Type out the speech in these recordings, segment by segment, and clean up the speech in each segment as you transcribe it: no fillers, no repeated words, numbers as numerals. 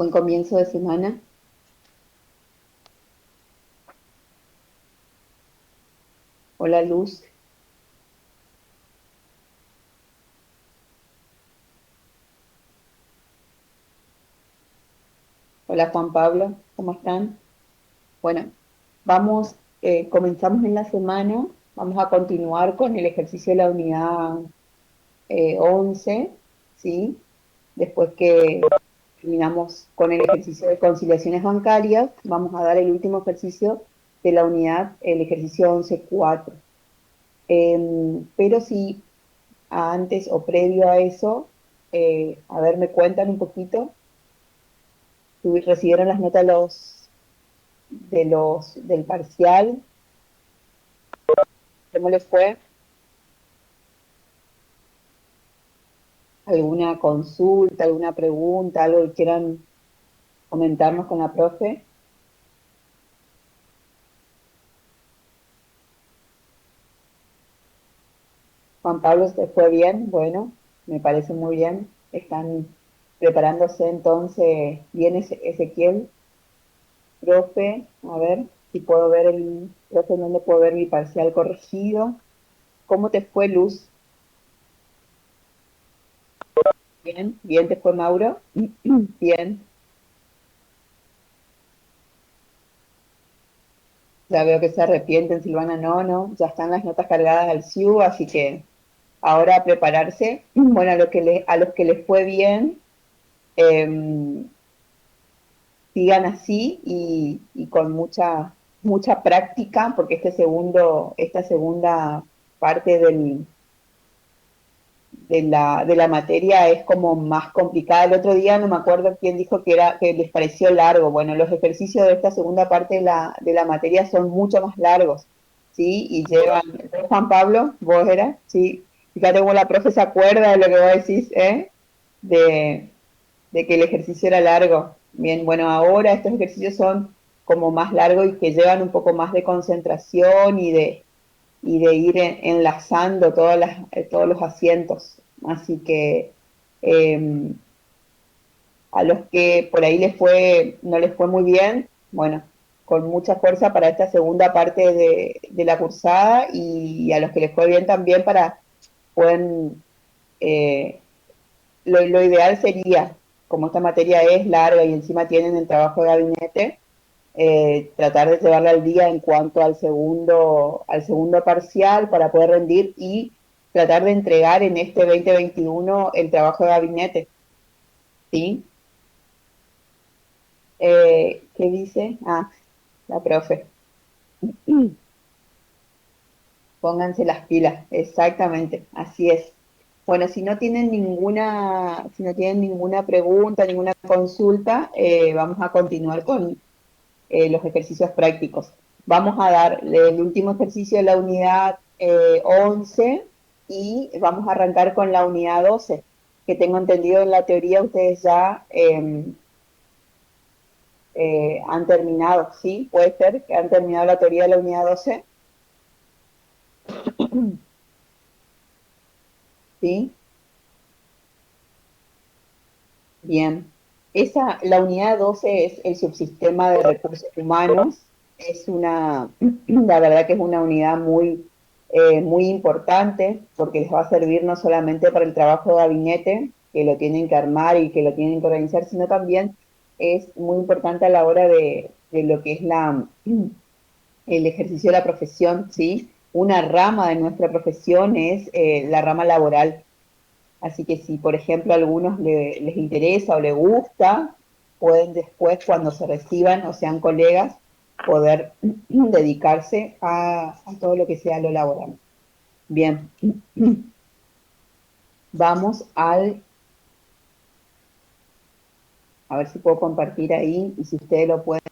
Buen comienzo de semana. Hola Luz. Hola Juan Pablo. ¿Cómo están? Bueno, comenzamos en la semana. Vamos a continuar con el ejercicio de la unidad 11, ¿sí? Después que terminamos con el ejercicio de conciliaciones bancarias, vamos a dar el último ejercicio de la unidad, el ejercicio 11.4. Pero si antes o previo a eso, a ver, me cuentan un poquito. Recibieron las notas del parcial. ¿Cómo les fue? ¿Alguna consulta, alguna pregunta, algo que quieran comentarnos con la profe? Juan Pablo, ¿se fue bien? Bueno, me parece muy bien. Están preparándose entonces bien Ezequiel, profe. A ver si puedo ver profe, ¿dónde puedo ver mi parcial corregido? ¿Cómo te fue, Luz? Bien, bien, ¿te fue, Mauro? Bien. Ya veo que se arrepienten, Silvana, no, no, ya están las notas cargadas al SIU, así que ahora a prepararse. Bueno, a los que les fue bien, eh, sigan así y con mucha práctica, porque esta segunda parte de la materia es como más complicada. El otro día no me acuerdo quién dijo que les pareció largo. Bueno, los ejercicios de esta segunda parte de la materia son mucho más largos, ¿sí? Y llevan, Juan Pablo, vos eras, ¿sí? Fíjate cómo la profe se acuerda de lo que vos decís, ¿eh? De, de que el ejercicio era largo. Bien, bueno, ahora estos ejercicios son como más largos y que llevan un poco más de concentración y de ir enlazando todos los asientos. Así que eh, a los que por ahí no les fue muy bien, bueno, con mucha fuerza para esta segunda parte de la cursada y a los que les fue bien también pueden, eh, lo ideal sería, como esta materia es larga y encima tienen el trabajo de gabinete, tratar de llevarla al día en cuanto al segundo parcial para poder rendir y tratar de entregar en este 2021 el trabajo de gabinete, ¿sí? ¿Qué dice? La profe. Pónganse las pilas, exactamente, así es. Bueno, si no tienen ninguna pregunta, ninguna consulta, vamos a continuar con los ejercicios prácticos. Vamos a dar el último ejercicio de la unidad 11 y vamos a arrancar con la unidad 12, que tengo entendido en la teoría ustedes ya han terminado, ¿sí? Puede ser que han terminado la teoría de la unidad 12, ¿sí? Bien. La unidad 12 es el subsistema de recursos humanos. La verdad que es una unidad muy importante porque les va a servir no solamente para el trabajo de gabinete, que lo tienen que armar y que lo tienen que organizar, sino también es muy importante a la hora de lo que es el ejercicio de la profesión, ¿sí? Una rama de nuestra profesión es la rama laboral. Así que si, por ejemplo, a algunos les interesa o les gusta, pueden después, cuando se reciban o sean colegas, poder dedicarse a todo lo que sea lo laboral. Bien, vamos a ver si puedo compartir ahí y si ustedes lo pueden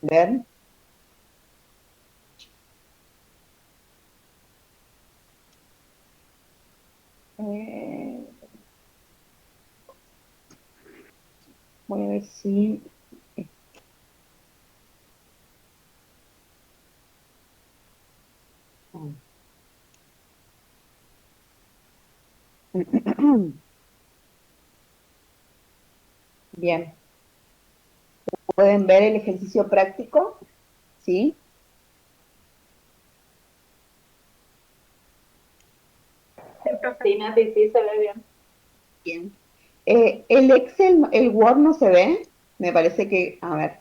ver. Eh, Voy a ver si... Bien, ¿Pueden ver el ejercicio práctico? ¿Sí? Sí, Nati, sí se ve bien. Bien. El Excel, el Word no se ve. Me parece que, a ver.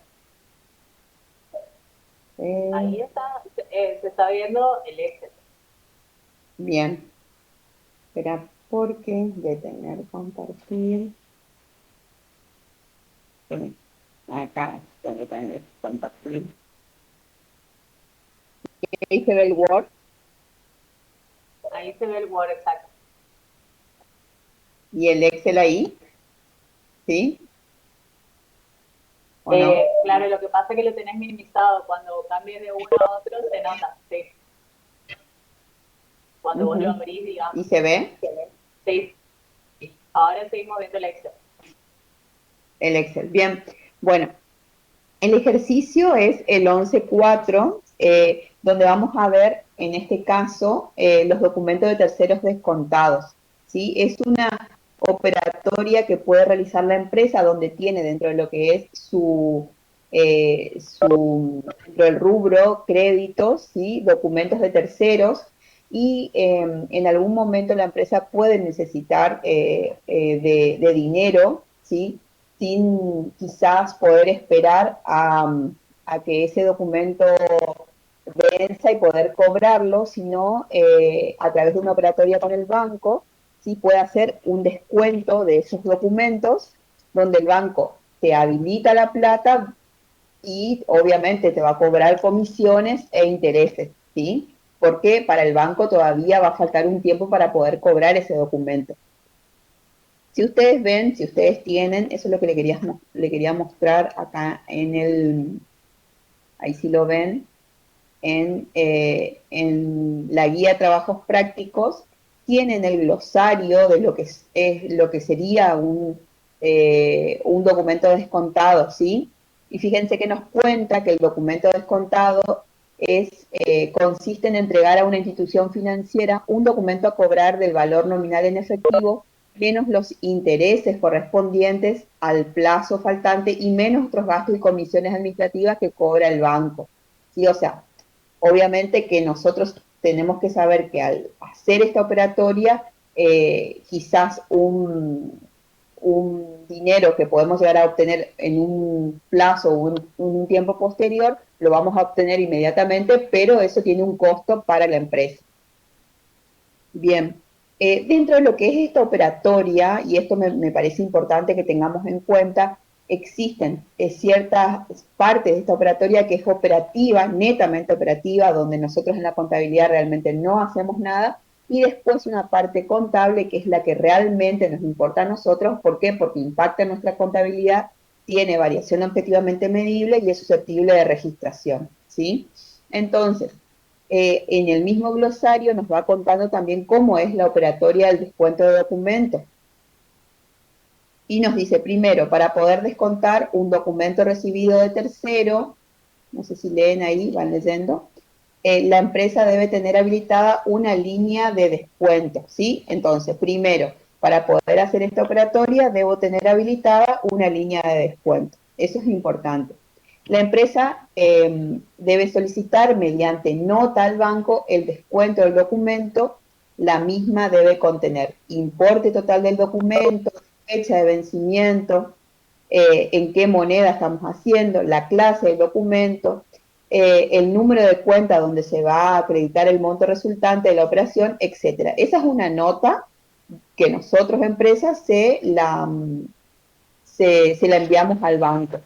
Ahí eh, está, se está viendo el Excel. bien. Espera, porque detener, compartir. Acá, detener, compartir. Ahí se ve el Word Ahí se ve el Word exacto. y el Excel ahí, ¿sí? ¿O no? Claro, lo que pasa es que lo tenés minimizado. Cuando cambies de uno a otro, se nota, sí. Cuando vos lo Ujú. abrís, ¿Y digamos. se ve? Sí, ahora seguimos viendo el Excel. El Excel. Bien. Bueno, el ejercicio es el 11.4, donde vamos a ver, en este caso, los documentos de terceros descontados. ¿Sí? Es una operatoria que puede realizar la empresa donde tiene dentro de lo que es dentro del rubro créditos, ¿sí? Documentos de terceros y en algún momento la empresa puede necesitar de dinero, ¿sí? Sin quizás poder esperar a que ese documento venza y poder cobrarlo, sino a través de una operatoria con el banco, sí puede hacer un descuento de esos documentos donde el banco te habilita la plata y obviamente te va a cobrar comisiones e intereses, ¿sí? Porque para el banco todavía va a faltar un tiempo para poder cobrar ese documento. Si ustedes ven, si ustedes tienen, eso es lo que le quería mostrar acá ahí sí lo ven, en la guía de trabajos prácticos, tienen el glosario de lo que es lo que sería un documento descontado, ¿sí? Y fíjense que nos cuenta que el documento descontado consiste en entregar a una institución financiera un documento a cobrar del valor nominal en efectivo menos los intereses correspondientes al plazo faltante y menos otros gastos y comisiones administrativas que cobra el banco. ¿Sí? O sea, obviamente que nosotros tenemos que saber que al hacer esta operatoria, quizás un dinero que podemos llegar a obtener en un plazo o un tiempo posterior, lo vamos a obtener inmediatamente, pero eso tiene un costo para la empresa. Bien, dentro de lo que es esta operatoria, y esto me parece importante que tengamos en cuenta, existen ciertas partes de esta operatoria que es operativa, netamente operativa, donde nosotros en la contabilidad realmente no hacemos nada, y después una parte contable que es la que realmente nos importa a nosotros. ¿Por qué? Porque impacta en nuestra contabilidad, tiene variación objetivamente medible y es susceptible de registración, ¿sí? Entonces, en el mismo glosario nos va contando también cómo es la operatoria del descuento de documentos. Y nos dice, primero, para poder descontar un documento recibido de tercero, no sé si leen ahí, van leyendo, la empresa debe tener habilitada una línea de descuento, ¿sí? Entonces, primero, para poder hacer esta operatoria, debo tener habilitada una línea de descuento. Eso es importante. La empresa debe solicitar mediante nota al banco el descuento del documento. La misma debe contener importe total del documento, fecha de vencimiento, en qué moneda estamos haciendo, la clase del documento, el número de cuenta donde se va a acreditar el monto resultante de la operación, etcétera. Esa es una nota que nosotros, empresas, se la enviamos al banco.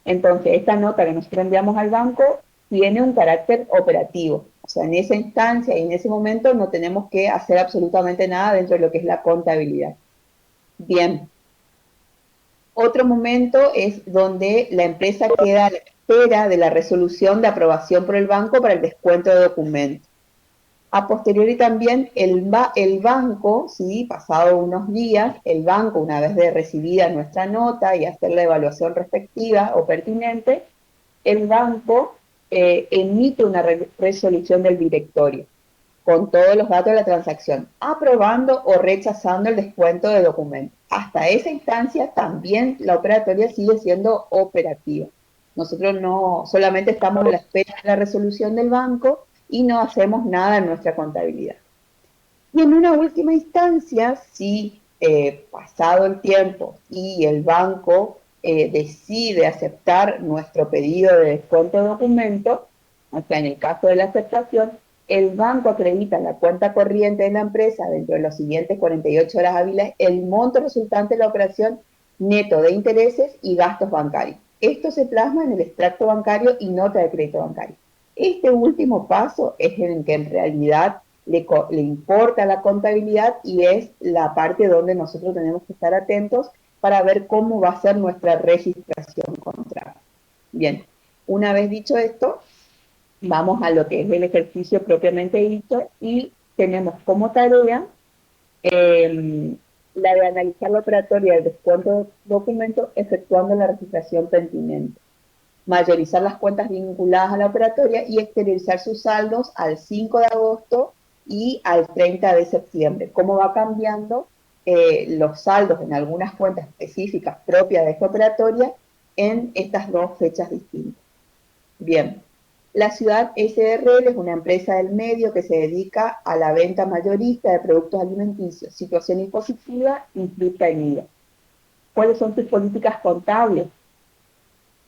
Entonces, esta nota que nosotros enviamos al banco tiene un carácter operativo. O sea, en esa instancia y en ese momento no tenemos que hacer absolutamente nada dentro de lo que es la contabilidad. Bien, otro momento es donde la empresa queda a la espera de la resolución de aprobación por el banco para el descuento de documentos. A posteriori también el banco, ¿sí? Pasado unos días, el banco, una vez de recibida nuestra nota y hacer la evaluación respectiva o pertinente, el banco emite una resolución del directorio con todos los datos de la transacción, aprobando o rechazando el descuento de documentos. Hasta esa instancia también la operatoria sigue siendo operativa. Nosotros no solamente estamos a la espera de la resolución del banco y no hacemos nada en nuestra contabilidad. Y en una última instancia, si pasado el tiempo y el banco decide aceptar nuestro pedido de descuento de documento, o sea, en el caso de la aceptación, el banco acredita en la cuenta corriente de la empresa dentro de los siguientes 48 horas hábiles el monto resultante de la operación neto de intereses y gastos bancarios. Esto se plasma en el extracto bancario y nota de crédito bancario. Este último paso es en el que en realidad le importa la contabilidad y es la parte donde nosotros tenemos que estar atentos para ver cómo va a ser nuestra registración contable. Bien, una vez dicho esto, vamos a lo que es el ejercicio propiamente dicho y tenemos como tarea la de analizar la operatoria del descuento de documento efectuando la registración pertinente, mayorizar las cuentas vinculadas a la operatoria y exteriorizar sus saldos al 5 de agosto y al 30 de septiembre. Cómo va cambiando los saldos en algunas cuentas específicas propias de esta operatoria en estas dos fechas distintas. Bien, la ciudad SRL es una empresa del medio que se dedica a la venta mayorista de productos alimenticios. Situación impositiva implica en IVA. ¿Cuáles son sus políticas contables?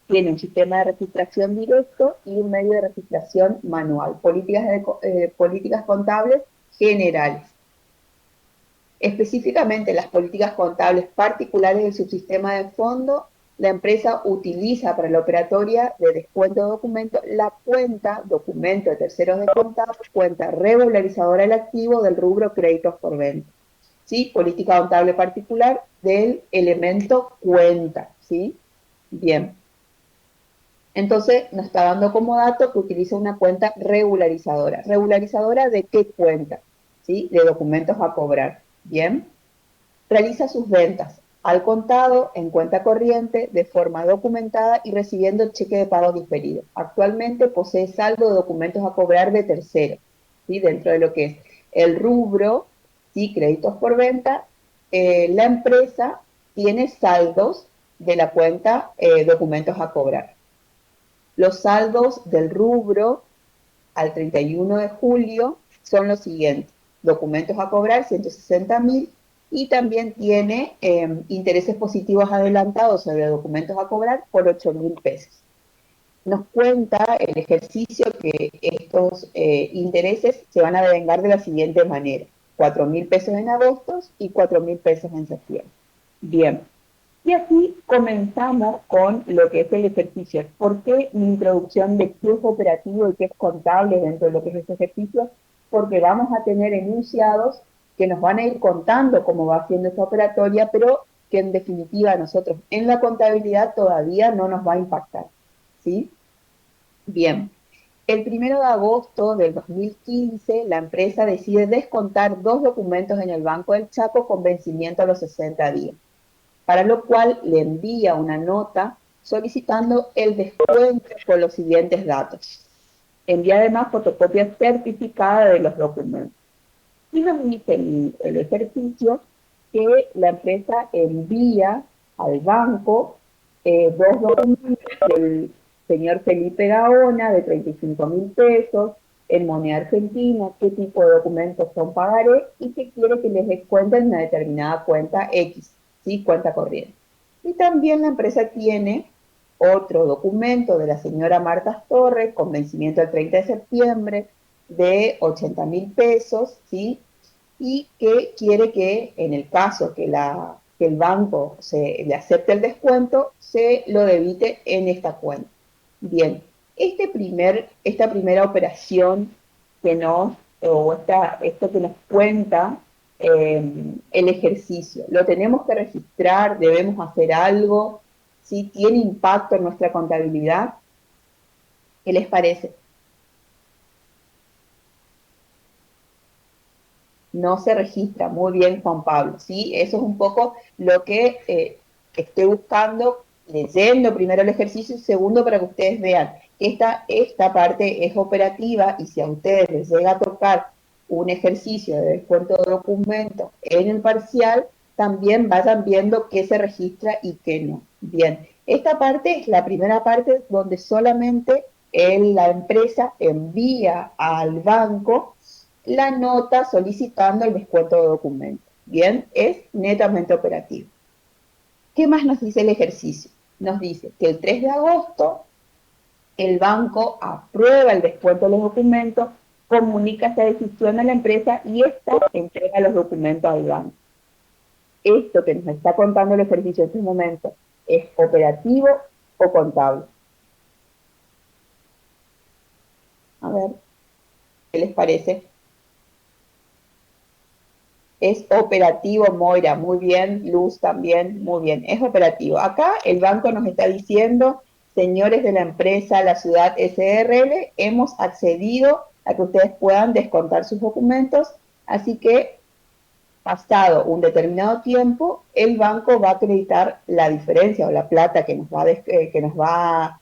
Tiene un sistema de registración directo y un medio de registración manual. Políticas contables generales. Específicamente las políticas contables particulares del subsistema de fondo, la empresa utiliza para la operatoria de descuento de documento la cuenta documento de terceros de contado, cuenta regularizadora del activo del rubro créditos por venta. ¿Sí? Política contable particular del elemento cuenta. ¿Sí? Bien. Entonces nos está dando como dato que utiliza una cuenta regularizadora. ¿Regularizadora de qué cuenta? ¿Sí? De documentos a cobrar. Bien. Realiza sus ventas al contado, en cuenta corriente, de forma documentada y recibiendo cheque de pago diferido. Actualmente posee saldo de documentos a cobrar de tercero, ¿sí? Dentro de lo que es el rubro, ¿sí? Créditos por venta, la empresa tiene saldos de la cuenta documentos a cobrar. Los saldos del rubro al 31 de julio son los siguientes. Documentos a cobrar, 160.000, y también tiene intereses positivos adelantados sobre documentos a cobrar por 8.000 pesos. Nos cuenta el ejercicio que estos intereses se van a devengar de la siguiente manera. 4.000 pesos en agosto y 4.000 pesos en septiembre. Bien. Y así comenzamos con lo que es el ejercicio. ¿Por qué mi introducción de qué es operativo y qué es contable dentro de lo que es este ejercicio? Porque vamos a tener enunciados que nos van a ir contando cómo va haciendo esa operatoria, pero que en definitiva a nosotros en la contabilidad todavía no nos va a impactar. ¿Sí? Bien. El 1 de agosto del 2015, la empresa decide descontar 2 documentos en el Banco del Chaco con vencimiento a los 60 días, para lo cual le envía una nota solicitando el descuento con los siguientes datos. Envía además fotocopia certificada de los documentos. Y nos dice el ejercicio que la empresa envía al banco 2 documentos del señor Felipe Gaona de 35.000 pesos en moneda argentina, qué tipo de documentos son pagaré y que quiere que les descuenten una determinada cuenta X, ¿sí? Cuenta corriente. Y también la empresa tiene otro documento de la señora Marta Torres con vencimiento el 30 de septiembre de 80.000 pesos, ¿sí? Y que quiere que en el caso que el banco le acepte el descuento, se lo debite en esta cuenta. Bien, esta primera operación que esto que nos cuenta el ejercicio, lo tenemos que registrar, debemos hacer algo, si tiene impacto en nuestra contabilidad. ¿Qué les parece? No se registra. Muy bien, Juan Pablo, ¿sí? Eso es un poco lo que estoy buscando, leyendo primero el ejercicio y segundo para que ustedes vean que esta parte es operativa y si a ustedes les llega a tocar un ejercicio de descuento de documentos en el parcial, también vayan viendo qué se registra y qué no. Bien, esta parte es la primera parte donde solamente la empresa envía al banco la nota solicitando el descuento de documentos. Bien, es netamente operativo. ¿Qué más nos dice el ejercicio? Nos dice que el 3 de agosto el banco aprueba el descuento de los documentos, comunica esta decisión a la empresa y ésta entrega los documentos al banco. Esto que nos está contando el ejercicio en este momento, ¿es operativo o contable? A ver, ¿qué les parece? Es operativo, Moira, muy bien, Luz también, muy bien, es operativo. Acá el banco nos está diciendo, señores de la empresa, la ciudad SRL, hemos accedido a que ustedes puedan descontar sus documentos, así que pasado un determinado tiempo, el banco va a acreditar la diferencia o la plata que nos va a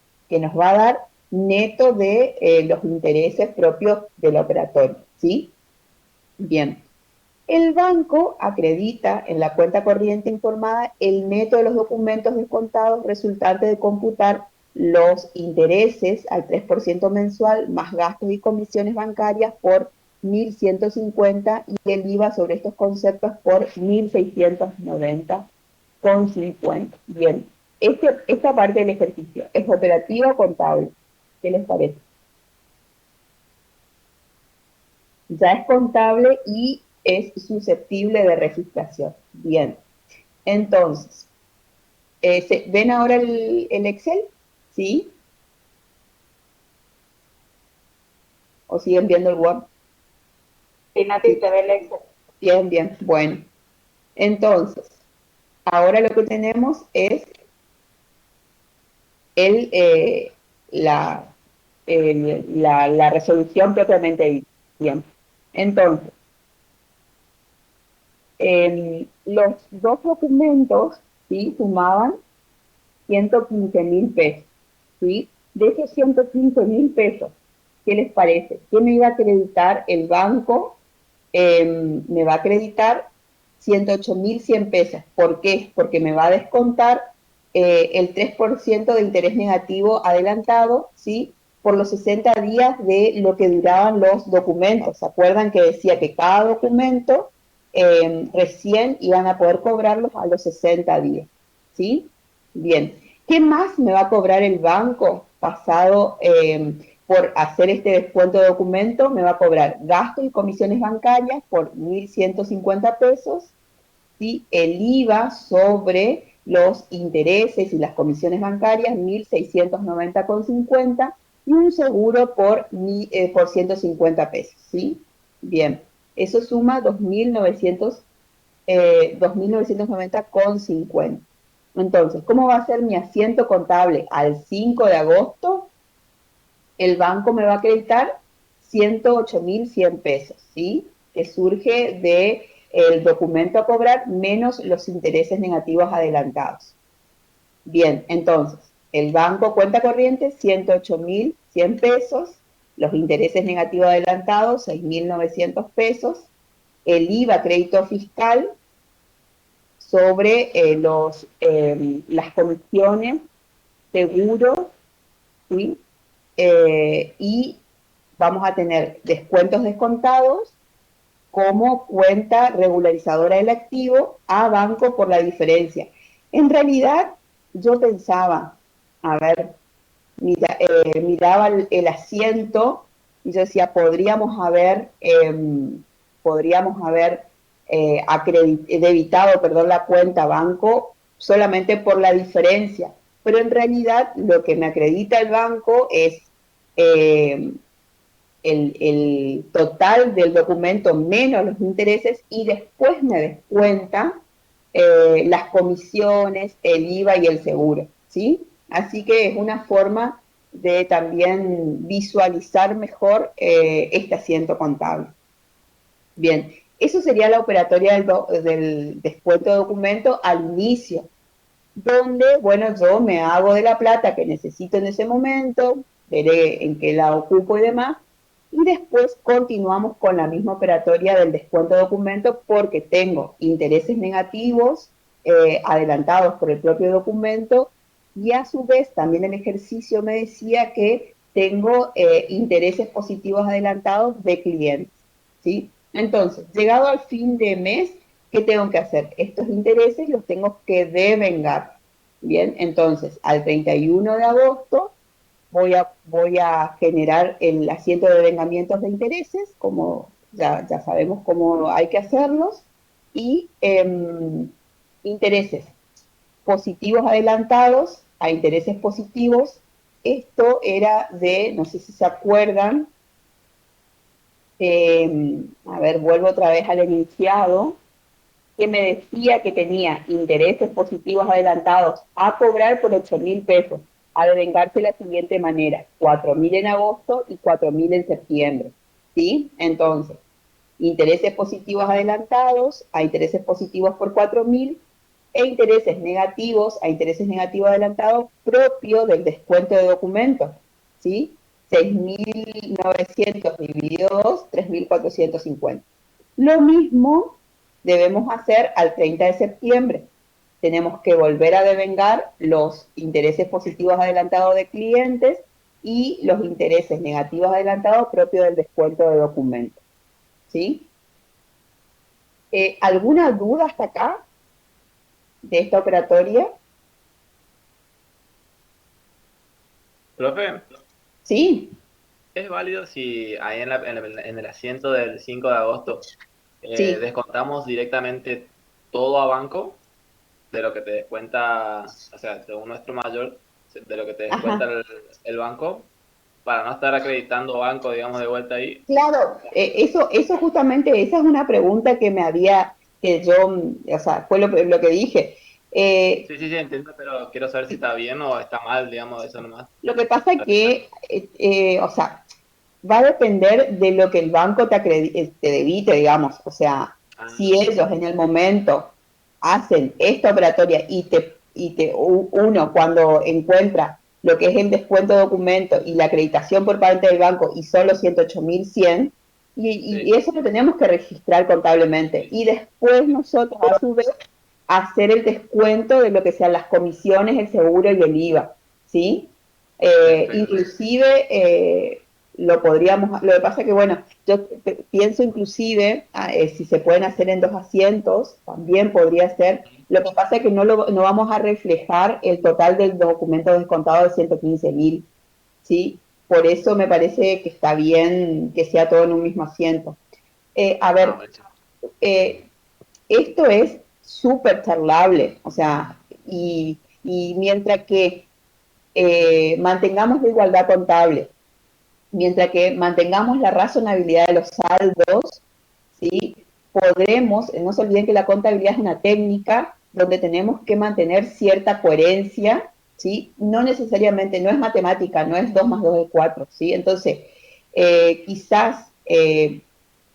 dar neto de los intereses propios del operatorio, ¿sí? Bien. El banco acredita en la cuenta corriente informada el neto de los documentos descontados resultante de computar los intereses al 3% mensual más gastos y comisiones bancarias por 1.150 y el IVA sobre estos conceptos por 1.690,50. Bien, esta parte del ejercicio es operativa o contable. ¿Qué les parece? Ya es contable y es susceptible de registración. Bien, entonces, ¿ven ahora el Excel? ¿Sí? ¿O siguen viendo el Word? Sí, Nati, Sí. te ve el Excel. Bien, bien, bueno. Entonces, ahora lo que tenemos es el, eh, la, la resolución propiamente dicha. Bien, entonces, los dos documentos, ¿sí? Sumaban 115.000 pesos, ¿sí? De esos 115.000 pesos, ¿qué les parece? ¿Qué me iba a acreditar el banco? Me va a acreditar 108.100 pesos. ¿Por qué? Porque me va a descontar el 3% de interés negativo adelantado, ¿sí? Por los 60 días de lo que duraban los documentos. ¿Se acuerdan que decía que cada documento recién iban a poder cobrarlos a los 60 días? ¿Sí? Bien. ¿Qué más me va a cobrar el banco pasado por hacer este descuento de documento? Me va a cobrar gastos y comisiones bancarias por 1.150 pesos, ¿sí? El IVA sobre los intereses y las comisiones bancarias, 1.690,50 y un seguro por 150 pesos, ¿sí? Bien, eso suma 2.990,50. Entonces, ¿cómo va a ser mi asiento contable al 5 de agosto? El banco me va a acreditar 108.100 pesos, ¿sí? Que surge de el documento a cobrar menos los intereses negativos adelantados. Bien, entonces, el banco cuenta corriente 108.100 pesos, los intereses negativos adelantados 6.900 pesos, el IVA crédito fiscal sobre las comisiones, seguros, ¿sí? Y vamos a tener descuentos descontados como cuenta regularizadora del activo a banco por la diferencia. En realidad, yo pensaba, a ver, miraba el asiento y yo decía, podríamos haber debitado, perdón, la cuenta banco solamente por la diferencia, pero en realidad lo que me acredita el banco es eh, el total del documento menos los intereses y después me descuenta las comisiones, el IVA y el seguro, ¿sí? Así que es una forma de también visualizar mejor este asiento contable. Bien, eso sería la operatoria del descuento de documento al inicio, donde, bueno, yo me hago de la plata que necesito en ese momento, veré en qué la ocupo y demás, Y después continuamos con la misma operatoria del descuento de documento porque tengo intereses negativos adelantados por el propio documento y a su vez también el ejercicio me decía que tengo intereses positivos adelantados de clientes, ¿sí? Entonces, llegado al fin de mes, ¿qué tengo que hacer? Estos intereses los tengo que devengar, ¿bien? Entonces, al 31 de agosto voy a generar el asiento de vengamientos de intereses, como ya sabemos cómo hay que hacerlos, y intereses positivos adelantados a intereses positivos. Esto era de, no sé si se acuerdan, a ver, vuelvo otra vez al enunciado, que me decía que tenía intereses positivos adelantados a cobrar por 8.000 pesos, a devengarse de la siguiente manera: 4.000 en agosto y 4.000 en septiembre, ¿sí? Entonces, intereses positivos adelantados a intereses positivos por 4.000 e intereses negativos a intereses negativos adelantados propio del descuento de documentos, ¿sí? 6.900 dividido 2, 3.450. Lo mismo debemos hacer al 30 de septiembre. Tenemos que volver a devengar los intereses positivos adelantados de clientes y los intereses negativos adelantados propios del descuento de documentos, ¿sí? ¿Alguna duda hasta acá de esta operatoria? Profe, Sí, ¿es válido si ahí en el asiento del 5 de agosto sí. descontamos directamente todo a banco de lo que te descuenta, o sea, según nuestro mayor, de lo que te descuenta Ajá. el banco, para no estar acreditando banco, digamos, de vuelta ahí? Claro, eso justamente, esa es una pregunta que me había, que yo, o sea, fue lo que dije. Eh, Sí, sí, sí, entiendo, pero quiero saber si está bien o está mal, digamos, eso nomás. lo que pasa es que, o sea, va a depender de lo que el banco te debite, digamos. O sea, si Ah, ellos en el momento hacen esta operatoria uno cuando encuentra lo que es el descuento de documento y la acreditación por parte del banco y son los 108.100, y sí. eso lo tenemos que registrar contablemente. Y después nosotros, a su vez, hacer el descuento de lo que sean las comisiones, el seguro y el IVA, ¿sí? Perfecto. Inclusive lo podríamos, lo que pasa que bueno, yo pienso inclusive si se pueden hacer en 2 asientos, también podría ser. Lo que pasa es que no vamos a reflejar el total del documento descontado de 115.000, ¿sí? Por eso me parece que está bien que sea todo en un mismo asiento. A Ah, ver, buenísimo. eh, esto es súper charlable, o sea, y mientras que mantengamos la igualdad contable, mientras que mantengamos la razonabilidad de los saldos, ¿sí? Podremos, no se olviden que la contabilidad es una técnica donde tenemos que mantener cierta coherencia, ¿sí? No necesariamente, no es matemática, no es 2 más 2 es 4, ¿sí? Entonces, quizás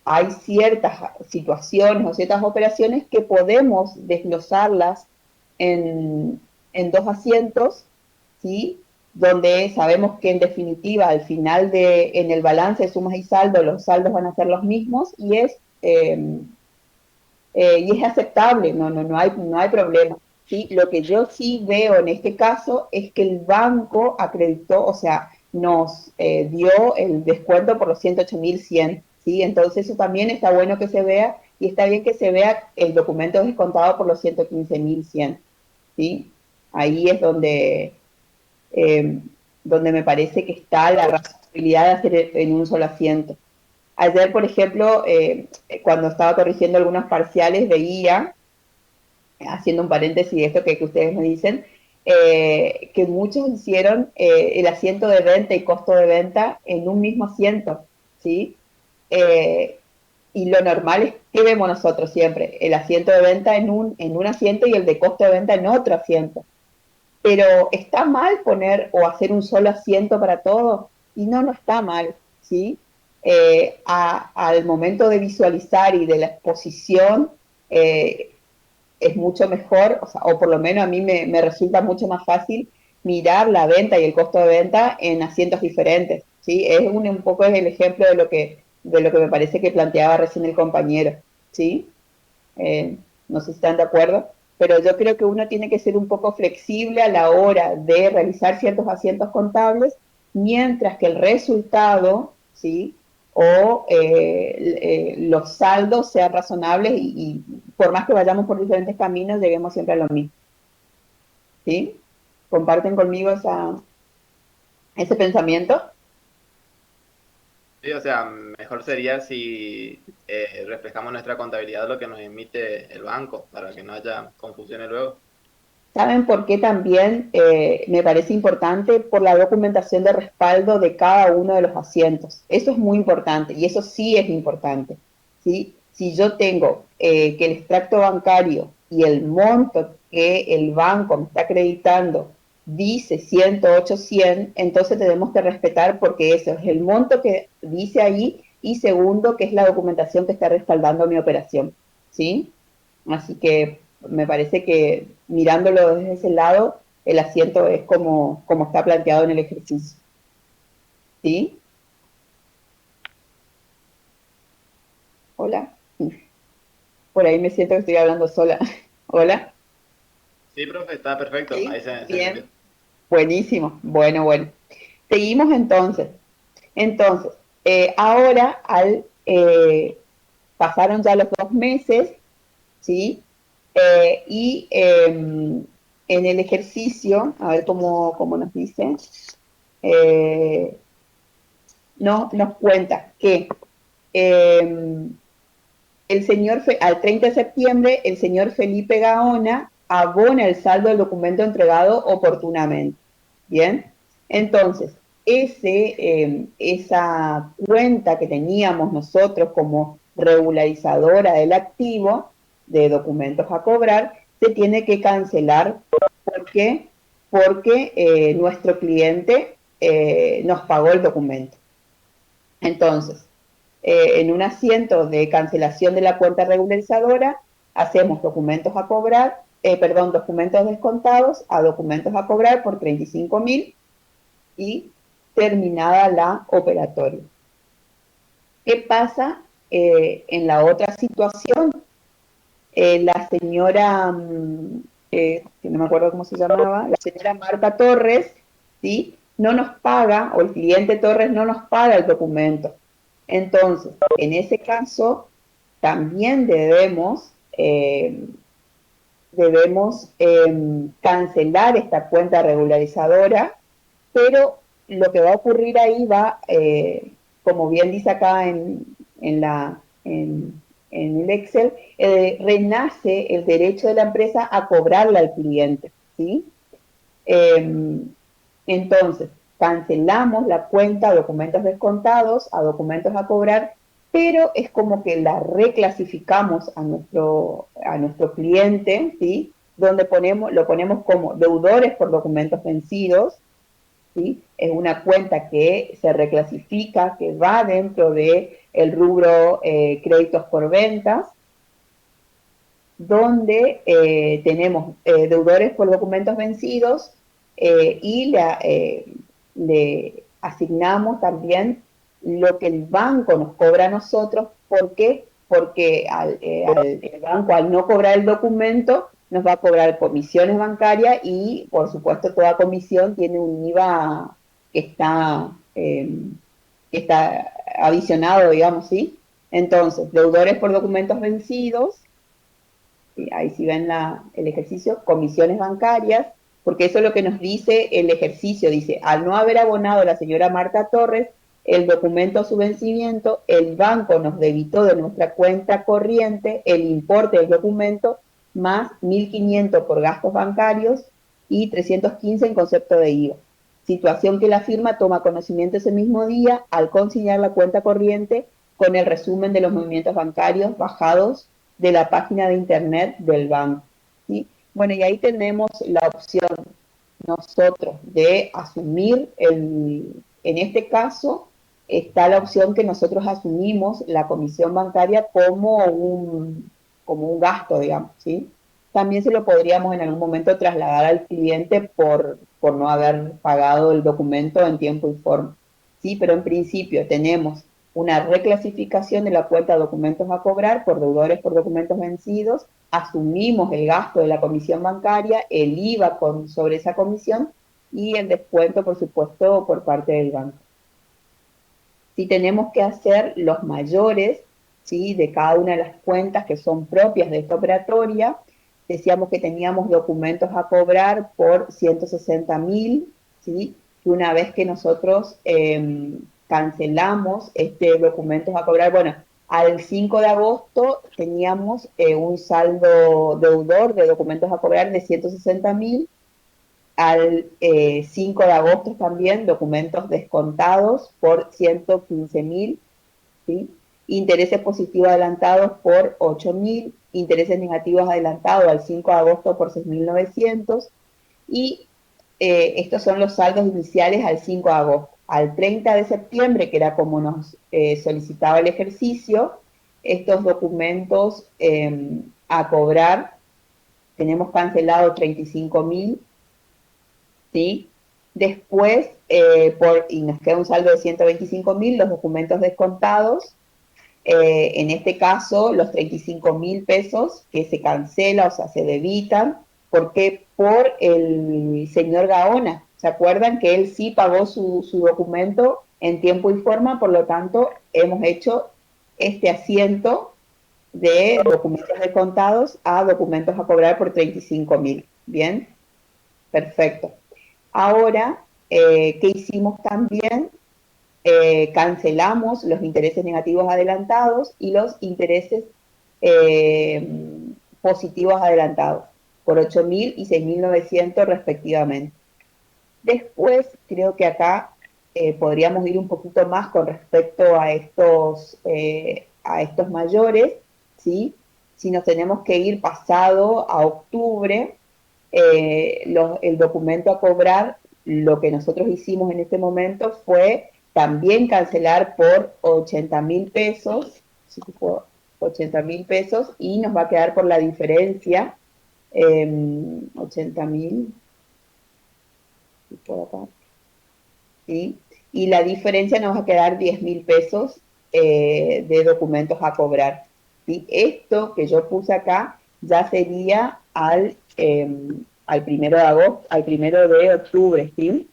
hay ciertas situaciones o ciertas operaciones que podemos desglosarlas en, en 2 asientos, ¿sí? Donde sabemos que en definitiva al final en el balance de sumas y saldos los saldos van a ser los mismos y es aceptable, no hay problema. ¿Sí? Lo que yo sí veo en este caso es que el banco acreditó, o sea, nos dio el descuento por los 108.100, ¿sí? Entonces eso también está bueno que se vea y está bien que se vea el documento descontado por los 115.100, ¿sí? Ahí es eh, donde me parece que está la razonabilidad de hacer en un solo asiento. Ayer, por ejemplo, cuando estaba corrigiendo algunos parciales, veía, haciendo un paréntesis de esto que ustedes me dicen, que muchos hicieron el asiento de venta y costo de venta en un mismo asiento, ¿sí? Eh, y lo normal es que vemos nosotros siempre, el asiento de venta en un asiento y el de costo de venta en otro asiento. Pero está mal poner o hacer un solo asiento para todo, y no está mal, ¿sí? Al momento de visualizar y de la exposición, eh, es mucho mejor, o sea, o por lo menos a mí me resulta mucho más fácil mirar la venta y el costo de venta en asientos diferentes, ¿sí? Es un poco el ejemplo de lo que me parece que planteaba recién el compañero, ¿sí? No sé si están de acuerdo, pero yo creo que uno tiene que ser un poco flexible a la hora de realizar ciertos asientos contables, mientras que el resultado, ¿sí? O los saldos sean razonables y por más que vayamos por diferentes caminos, lleguemos siempre a lo mismo, ¿sí? ¿Comparten conmigo ese pensamiento? Sí, o sea, mejor sería si reflejamos nuestra contabilidad lo que nos emite el banco, para que no haya confusiones luego. ¿Saben por qué también me parece importante? Por la documentación de respaldo de cada uno de los asientos. Eso es muy importante y eso sí es importante, ¿sí? Si yo tengo que el extracto bancario y el monto que el banco me está acreditando dice 108, 100, entonces tenemos que respetar porque eso es el monto que dice ahí y segundo, que es la documentación que está respaldando mi operación, ¿sí? Así que me parece que mirándolo desde ese lado, el asiento es como está planteado en el ejercicio. ¿Sí? Hola. Por ahí me siento que estoy hablando sola. Hola. Sí, profe, está perfecto, ¿Sí? ahí se entendió. Bien. Buenísimo. Bueno, bueno. Seguimos entonces. Entonces, ahora pasaron ya los 2 meses, ¿sí? Y en el ejercicio, a ver cómo nos dice, eh, no, nos cuenta que eh, al 30 de septiembre el señor Felipe Gaona abona el saldo del documento entregado oportunamente. Bien, entonces, esa cuenta que teníamos nosotros como regularizadora del activo de documentos a cobrar, se tiene que cancelar. ¿Por qué? Porque nuestro cliente nos pagó el documento. Entonces, en un asiento de cancelación de la cuenta regularizadora, hacemos documentos a cobrar, documentos descontados a documentos a cobrar por 35.000 y terminada la operatoria. ¿Qué pasa en la otra situación? La señora, que no me acuerdo cómo se llamaba, la señora Marta Torres, ¿sí? No nos paga, o el cliente Torres no nos paga el documento. Entonces, en ese caso, también debemos cancelar esta cuenta regularizadora, pero lo que va a ocurrir ahí como bien dice acá en el Excel, renace el derecho de la empresa a cobrarle al cliente, ¿sí? Eh, entonces, cancelamos la cuenta documentos descontados a documentos a cobrar, pero es como que la reclasificamos a nuestro cliente, ¿sí? Donde lo ponemos como deudores por documentos vencidos, ¿sí? Es una cuenta que se reclasifica, que va dentro del rubro créditos por ventas, donde tenemos deudores por documentos vencidos y le asignamos también lo que el banco nos cobra a nosotros. ¿Por qué? Porque el banco, al no cobrar el documento, nos va a cobrar comisiones bancarias y, por supuesto, toda comisión tiene un IVA que está adicionado, digamos, ¿sí? Entonces, deudores por documentos vencidos, ahí sí ven el ejercicio, comisiones bancarias, porque eso es lo que nos dice el ejercicio, dice, al no haber abonado la señora Marta Torres el documento a su vencimiento, el banco nos debitó de nuestra cuenta corriente el importe del documento más 1.500 por gastos bancarios y 315 en concepto de IVA. Situación que la firma toma conocimiento ese mismo día al consignar la cuenta corriente con el resumen de los movimientos bancarios bajados de la página de internet del banco, ¿sí? Bueno, y ahí tenemos la opción nosotros de asumir, en este caso está la opción que nosotros asumimos la comisión bancaria como un gasto, digamos, ¿sí? También se lo podríamos en algún momento trasladar al cliente por no haber pagado el documento en tiempo y forma, ¿sí? Pero en principio tenemos una reclasificación de la cuenta documentos a cobrar por deudores por documentos vencidos, asumimos el gasto de la comisión bancaria, el IVA sobre esa comisión y el descuento, por supuesto, por parte del banco. Si tenemos que hacer los mayores, ¿sí? De cada una de las cuentas que son propias de esta operatoria, decíamos que teníamos documentos a cobrar por 160.000, ¿sí? Que una vez que nosotros cancelamos este documentos a cobrar, bueno, al 5 de agosto teníamos un saldo deudor de documentos a cobrar de 160.000, al 5 de agosto también documentos descontados por 115.000, ¿sí? Intereses positivos adelantados por 8.000, intereses negativos adelantados al 5 de agosto por 6.900 y estos son los saldos iniciales al 5 de agosto. Al 30 de septiembre, que era como nos solicitaba el ejercicio, estos documentos a cobrar, tenemos cancelado 35.000, ¿sí? Después, y nos queda un saldo de 125.000, los documentos descontados, en este caso los 35.000 pesos que se cancela, o sea, se debitan, porque por el señor Gaona, ¿se acuerdan que él sí pagó su documento en tiempo y forma? Por lo tanto, hemos hecho este asiento de documentos descontados a documentos a cobrar por 35.000. ¿Bien? Perfecto. Ahora, ¿qué hicimos también? Cancelamos los intereses negativos adelantados y los intereses eh, positivos adelantados por 8.000 y 6.900 respectivamente. Después, creo que acá podríamos ir un poquito más con respecto a estos mayores, ¿sí? Si nos tenemos que ir pasado a octubre, el documento a cobrar, lo que nosotros hicimos en este momento fue también cancelar por 80.000 pesos, ¿sí? 80.000 pesos, y nos va a quedar por la diferencia, 80.000, por acá, ¿sí? Y la diferencia nos va a quedar 10.000 pesos de documentos a cobrar, ¿sí? Esto que yo puse acá ya sería al 1 de agosto, al 1 de octubre, ¿sí?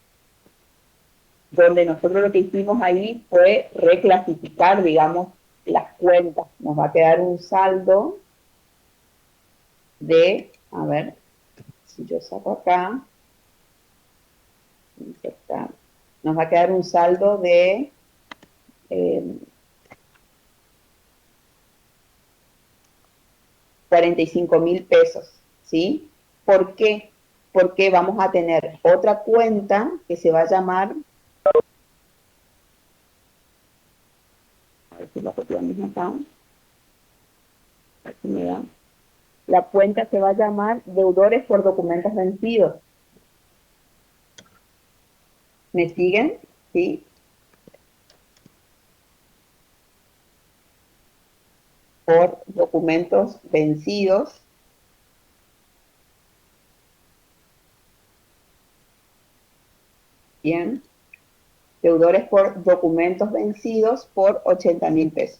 Donde nosotros lo que hicimos ahí fue reclasificar, digamos, las cuentas. Nos va a quedar un saldo de, a ver, si yo saco acá, nos va a quedar un saldo de eh, 45.000 pesos, ¿sí? ¿Por qué? Porque vamos a tener otra cuenta que se va a llamar, a ver si la copiamos acá, a ver si me da. La cuenta se va a llamar deudores por documentos vencidos. ¿Me siguen? ¿Sí? Por documentos vencidos. Bien. Deudores por documentos vencidos por 80.000 pesos.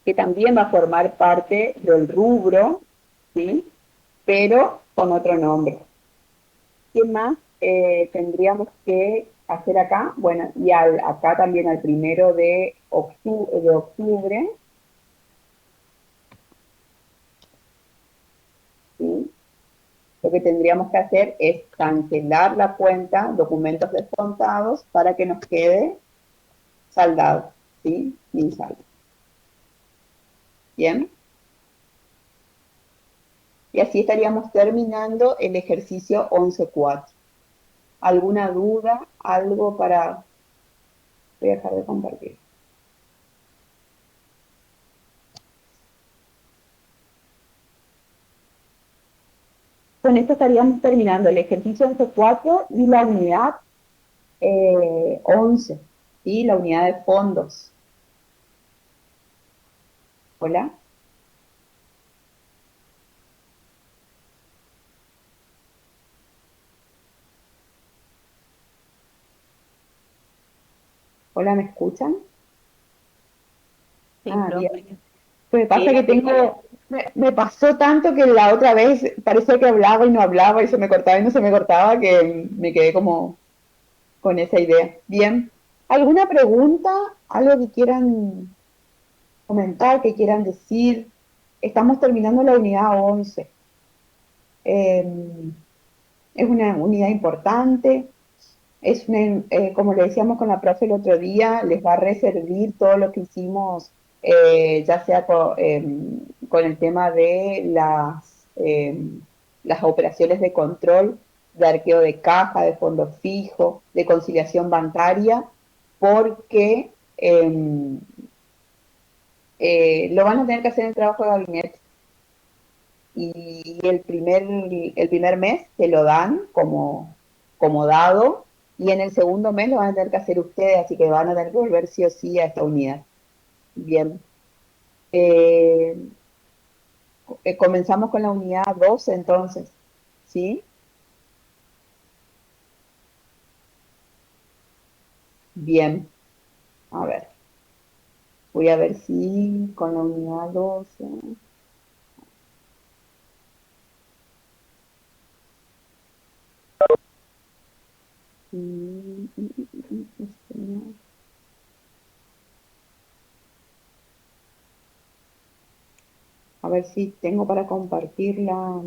Que también va a formar parte del rubro, ¿sí? Pero con otro nombre. ¿Qué más tendríamos que hacer acá? Bueno, y acá también al 1 de octubre, ¿sí? Lo que tendríamos que hacer es cancelar la cuenta, documentos descontados, para que nos quede saldado, ¿sí? Sin saldo. ¿Bien? Y así estaríamos terminando el ejercicio 11.4. ¿Alguna duda? ¿Algo para...? Voy a dejar de compartir. Con esto estaríamos terminando el ejercicio 11.4 y la unidad 11, ¿sí? La unidad de fondos. Hola. Hola, ¿me escuchan? Sí, Ah, bien. profe. Pues Sí, pasa la que tengo, me pasó tanto que la otra vez parecía que hablaba y no hablaba y se me cortaba y no se me cortaba que me quedé como con esa idea. Bien. ¿Alguna pregunta? ¿Algo que quieran comentar, que quieran decir? Estamos terminando la unidad 11. Eh, es una unidad importante. Como le decíamos con la profe el otro día, les va a reservir todo lo que hicimos, ya sea con el tema de las operaciones de control, de arqueo de caja, de fondo fijo, de conciliación bancaria, porque lo van a tener que hacer en el trabajo de gabinete y el primer mes se lo dan como dado y en el segundo mes lo van a tener que hacer ustedes, así que van a tener que volver sí o sí a esta unidad. Bien. Eh, Comenzamos con la unidad 12 entonces, ¿sí? Bien. A ver, voy a ver si con la unidad 12. A ver si tengo para compartirla.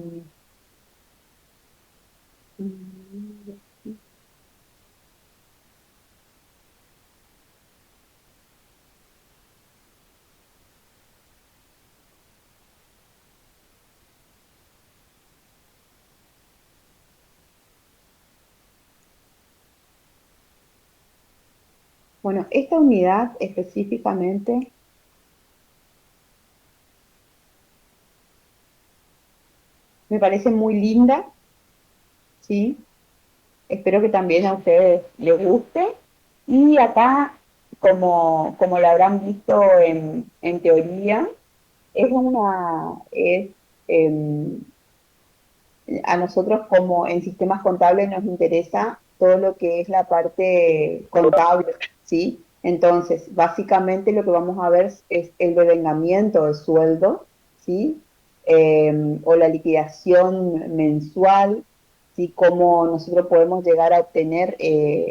Bueno, esta unidad específicamente me parece muy linda, ¿sí? Espero que también a ustedes les guste. Y acá, como lo habrán visto en teoría, es em, a nosotros como en sistemas contables nos interesa todo lo que es la parte contable, ¿sí? Entonces, básicamente lo que vamos a ver es el devengamiento de sueldo, ¿sí? O la liquidación mensual, ¿sí? Cómo nosotros podemos llegar a obtener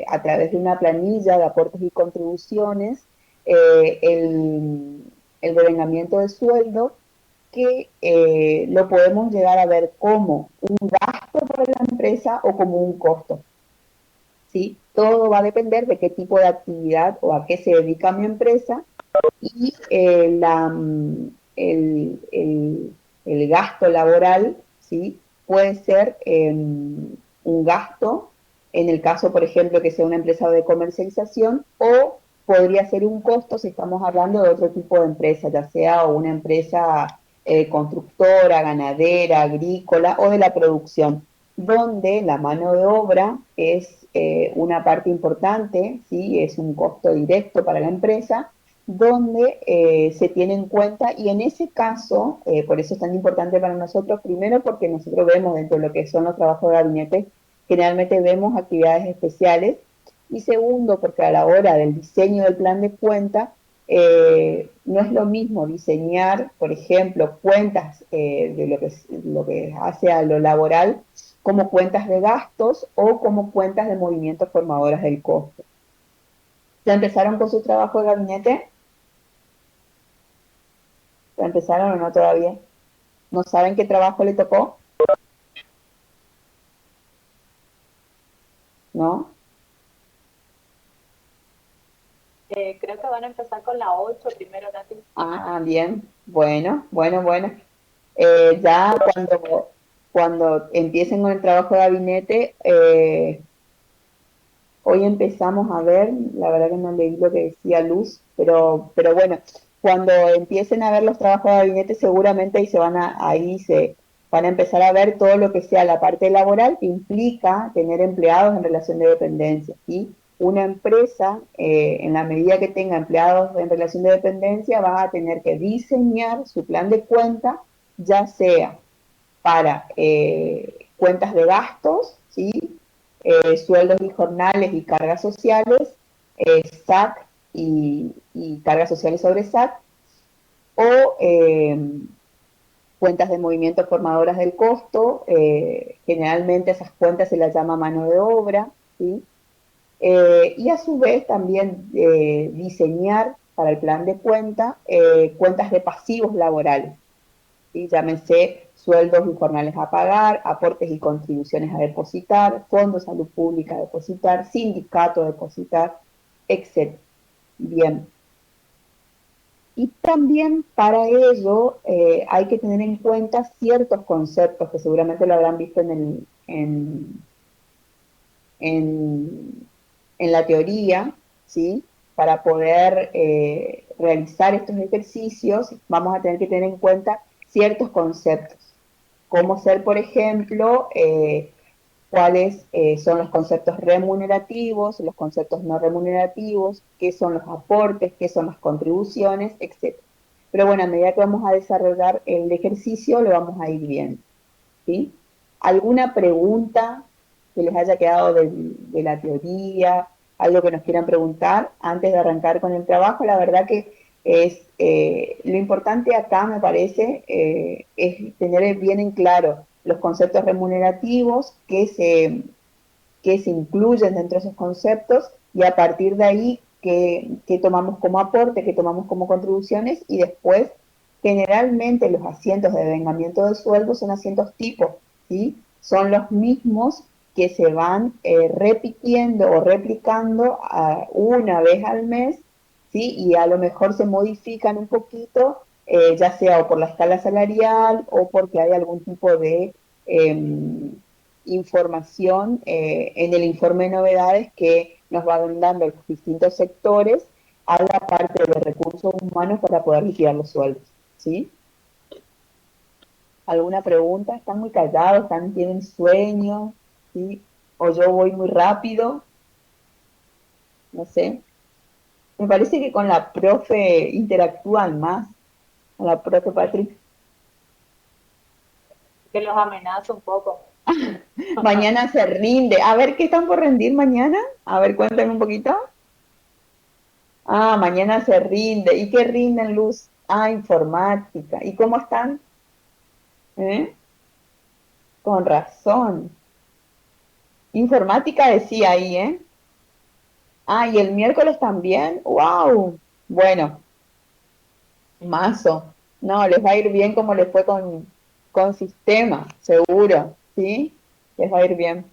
a través de una planilla de aportes y contribuciones el devengamiento de sueldo que lo podemos llegar a ver como un gasto para la empresa o como un costo, ¿sí? Todo va a depender de qué tipo de actividad o a qué se dedica mi empresa y el gasto laboral, ¿sí? Puede ser un gasto, en el caso, por ejemplo, que sea una empresa de comercialización, o podría ser un costo si estamos hablando de otro tipo de empresa, ya sea una empresa constructora, ganadera, agrícola o de la producción, donde la mano de obra es una parte importante, ¿sí? Es un costo directo para la empresa, donde se tiene en cuenta y en ese caso, por eso es tan importante para nosotros, primero porque nosotros vemos dentro de lo que son los trabajos de gabinete, generalmente vemos actividades especiales y segundo porque a la hora del diseño del plan de cuenta, no es lo mismo diseñar, por ejemplo, cuentas de lo que hace a lo laboral como cuentas de gastos o como cuentas de movimientos formadoras del costo. ¿Ya empezaron con su trabajo de gabinete? ¿Ya empezaron o no todavía? ¿No saben qué trabajo le tocó? ¿No? creo que van a empezar con la 8 primero, Nati. Ah, bien. Bueno, bueno, bueno. Ya cuando empiecen con el trabajo de gabinete, hoy empezamos a ver, la verdad que no leí lo que decía Luz, pero bueno, cuando empiecen a ver los trabajos de gabinete, seguramente ahí se van a empezar a ver todo lo que sea la parte laboral que implica tener empleados en relación de dependencia. ¿Sí? Una empresa, en la medida que tenga empleados en relación de dependencia, va a tener que diseñar su plan de cuenta, ya sea para cuentas de gastos, ¿sí? Sueldos y jornales y cargas sociales, SAC, y cargas sociales sobre SAT, o cuentas de movimiento formadoras del costo, generalmente esas cuentas se las llama mano de obra, ¿sí? Y a su vez también diseñar para el plan de cuenta cuentas de pasivos laborales, ¿sí? Llámense sueldos y jornales a pagar, aportes y contribuciones a depositar, fondo de salud pública a depositar, sindicato a depositar, etc. Bien. Y también para ello hay que tener en cuenta ciertos conceptos que seguramente lo habrán visto en, en la teoría, ¿sí? Para poder realizar estos ejercicios vamos a tener que tener en cuenta ciertos conceptos, como ser, por ejemplo, cuáles son los conceptos remunerativos, los conceptos no remunerativos, qué son los aportes, qué son las contribuciones, etc. Pero bueno, a medida que vamos a desarrollar el ejercicio, lo vamos a ir viendo, ¿sí? ¿Alguna pregunta que les haya quedado de la teoría? ¿Algo que nos quieran preguntar antes de arrancar con el trabajo? La verdad que es lo importante acá, me parece, es tener bien en claro los conceptos remunerativos que se incluyen dentro de esos conceptos y a partir de ahí que tomamos como aporte, que tomamos como contribuciones y después generalmente los asientos de devengamiento de sueldo son asientos tipo, ¿sí? Son los mismos que se van repitiendo o replicando una vez al mes, ¿sí? Y a lo mejor se modifican un poquito, ya sea o por la escala salarial o porque hay algún tipo de información en el informe de novedades que nos van dando los distintos sectores a la parte de recursos humanos para poder liquidar los sueldos, ¿sí? ¿Alguna pregunta? ¿Están muy callados? ¿Tienen sueño? ¿Sí? ¿O yo voy muy rápido? No sé. Me parece que con la profe interactúan más, con la profe Patrick. Que los amenaza un poco. Mañana se rinde. A ver, ¿qué están por rendir mañana? A ver, cuéntame un poquito. Ah, mañana se rinde. ¿Y qué rinden, Luz? Ah, informática. ¿Y cómo están? ¿Eh? Con razón. Informática decía ahí, ¿eh? Ah, y el miércoles también. ¡Wow! Bueno, mazo. No, les va a ir bien como les fue con sistema, seguro. ¿Sí? Les va a ir bien.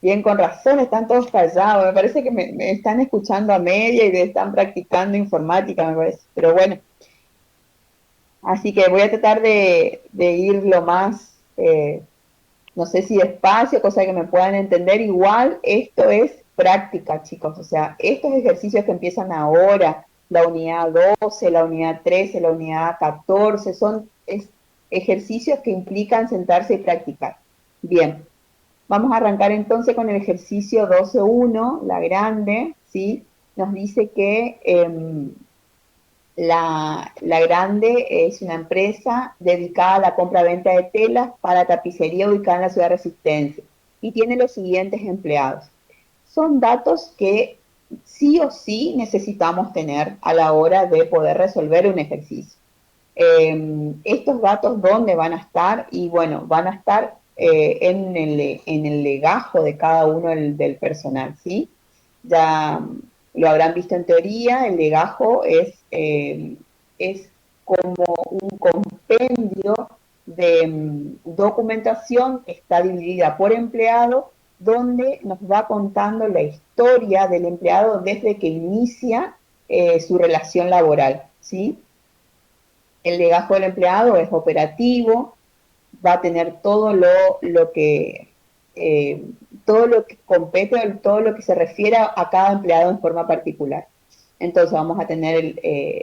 Bien, con razón, están todos callados. Me parece que me están escuchando a media y están practicando informática, me parece. Pero bueno, así que voy a tratar de ir lo más, no sé si despacio, cosa que me puedan entender. Igual esto es práctica, chicos. O sea, estos ejercicios que empiezan ahora, la unidad 12, la unidad 13, la unidad 14, son ejercicios que implican sentarse y practicar. Bien, vamos a arrancar entonces con el ejercicio 12.1, la grande, ¿sí? Nos dice que la Grande es una empresa dedicada a la compra-venta de telas para tapicería ubicada en la ciudad de Resistencia y tiene los siguientes empleados. Son datos que sí o sí necesitamos tener a la hora de poder resolver un ejercicio. Estos datos, ¿dónde van a estar? Y bueno, van a estar en el legajo de cada uno del personal, ¿sí? Ya lo habrán visto en teoría, el legajo es como un compendio de documentación que está dividida por empleado, donde nos va contando la historia del empleado desde que inicia su relación laboral, ¿sí? El legajo del empleado es operativo, va a tener eh, todo lo que compete, todo lo que se refiere a cada empleado en forma particular. Entonces vamos a tener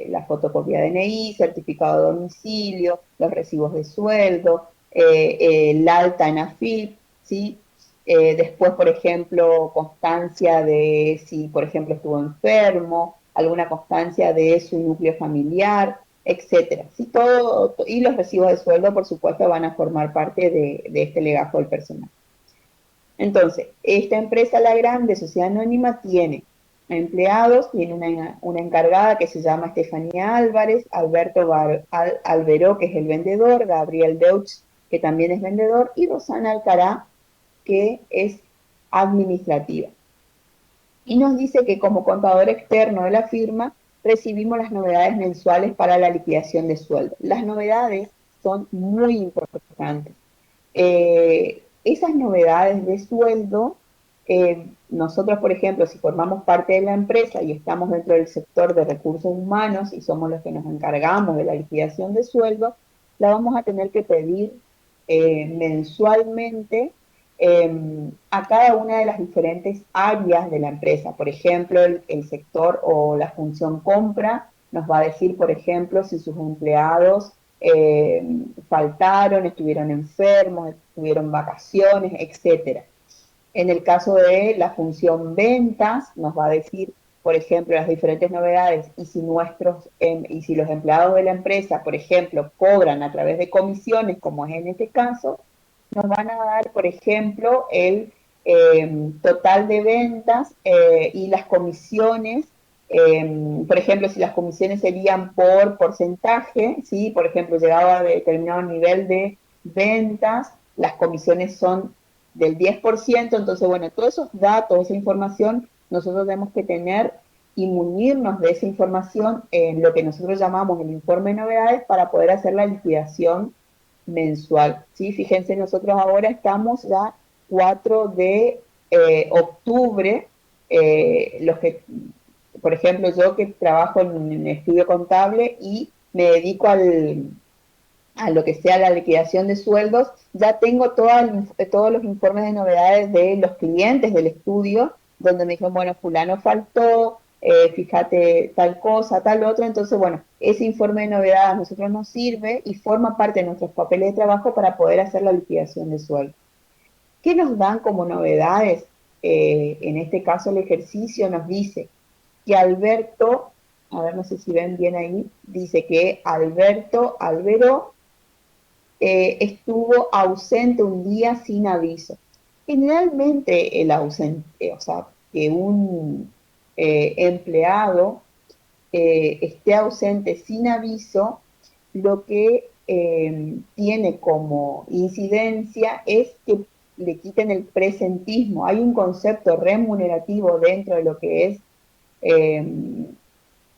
la fotocopia de DNI, certificado de domicilio, los recibos de sueldo, el alta en AFIP, ¿sí? Después, por ejemplo, constancia de si, por ejemplo, estuvo enfermo, alguna constancia de su núcleo familiar, etcétera. ¿Sí? Todo, y los recibos de sueldo, por supuesto, van a formar parte de este legajo del personal. Entonces, esta empresa, la grande, sociedad anónima, tiene empleados, tiene una encargada que se llama Estefanía Álvarez, Alberto Alberó, que es el vendedor, Gabriel Deutsch, que también es vendedor, y Rosana Alcará, que es administrativa. Y nos dice que como contador externo de la firma recibimos las novedades mensuales para la liquidación de sueldo. Las novedades son muy importantes. Esas novedades de sueldo, nosotros, por ejemplo, si formamos parte de la empresa y estamos dentro del sector de recursos humanos y somos los que nos encargamos de la liquidación de sueldo, la vamos a tener que pedir mensualmente a cada una de las diferentes áreas de la empresa. Por ejemplo, el sector o la función compra nos va a decir, por ejemplo, si sus empleados faltaron, estuvieron enfermos, estuvieron vacaciones, etcétera. En el caso de la función ventas, nos va a decir, por ejemplo, las diferentes novedades y si y si los empleados de la empresa, por ejemplo, cobran a través de comisiones, como es en este caso, nos van a dar, por ejemplo, el total de ventas y las comisiones. Por ejemplo, si las comisiones serían por porcentaje, ¿sí? Por ejemplo, llegaba a determinado nivel de ventas, las comisiones son del 10%, entonces, bueno, todos esos datos, esa información, nosotros tenemos que tener y munirnos de esa información en lo que nosotros llamamos el informe de novedades para poder hacer la liquidación mensual. ¿Sí? Fíjense, nosotros ahora estamos ya 4 de octubre, los que, por ejemplo, yo que trabajo en estudio contable y me dedico a lo que sea la liquidación de sueldos, ya tengo todos los informes de novedades de los clientes del estudio, donde me dijeron, bueno, fulano faltó, fíjate tal cosa, tal otra, entonces, bueno, ese informe de novedades a nosotros nos sirve y forma parte de nuestros papeles de trabajo para poder hacer la liquidación de sueldo. ¿Qué nos dan como novedades? En este caso el ejercicio nos dice que Alberto, a ver, no sé si ven bien ahí, dice que Alberto Alberó estuvo ausente un día sin aviso. Generalmente el ausente, o sea, que un empleado esté ausente sin aviso, lo que tiene como incidencia es que le quiten el presentismo. Hay un concepto remunerativo dentro de lo que es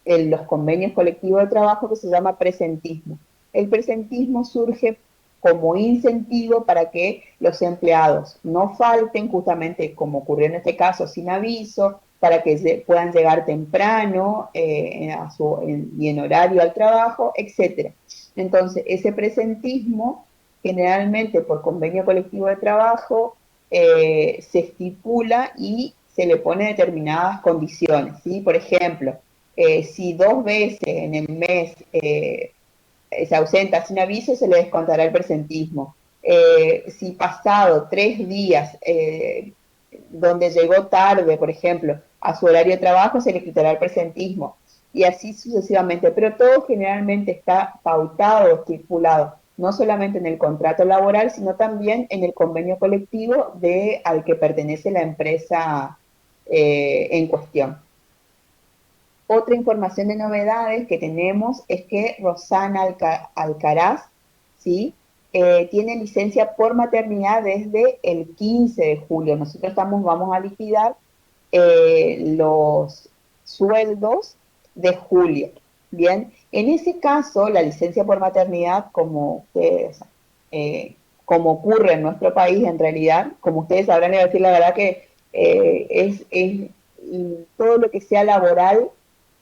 los convenios colectivos de trabajo que se llama presentismo. El presentismo surge como incentivo para que los empleados no falten, justamente como ocurrió en este caso, sin aviso, para que puedan llegar temprano y en horario al trabajo, etc. Entonces, ese presentismo, generalmente por convenio colectivo de trabajo, se estipula y se le pone determinadas condiciones, ¿sí? Por ejemplo, si 2 veces en el mes se ausenta sin aviso, se le descontará el presentismo. Si pasado 3 días donde llegó tarde, por ejemplo, a su horario de trabajo, se le quitará el presentismo. Y así sucesivamente. Pero todo generalmente está pautado, estipulado, no solamente en el contrato laboral, sino también en el convenio colectivo al que pertenece la empresa en cuestión. Otra información de novedades que tenemos es que Rosana Alcaraz, ¿sí? Tiene licencia por maternidad desde el 15 de julio. Nosotros vamos a liquidar los sueldos de julio. Bien, en ese caso, la licencia por maternidad, como ocurre en nuestro país, en realidad, como ustedes sabrán, iba a decir la verdad que es todo lo que sea laboral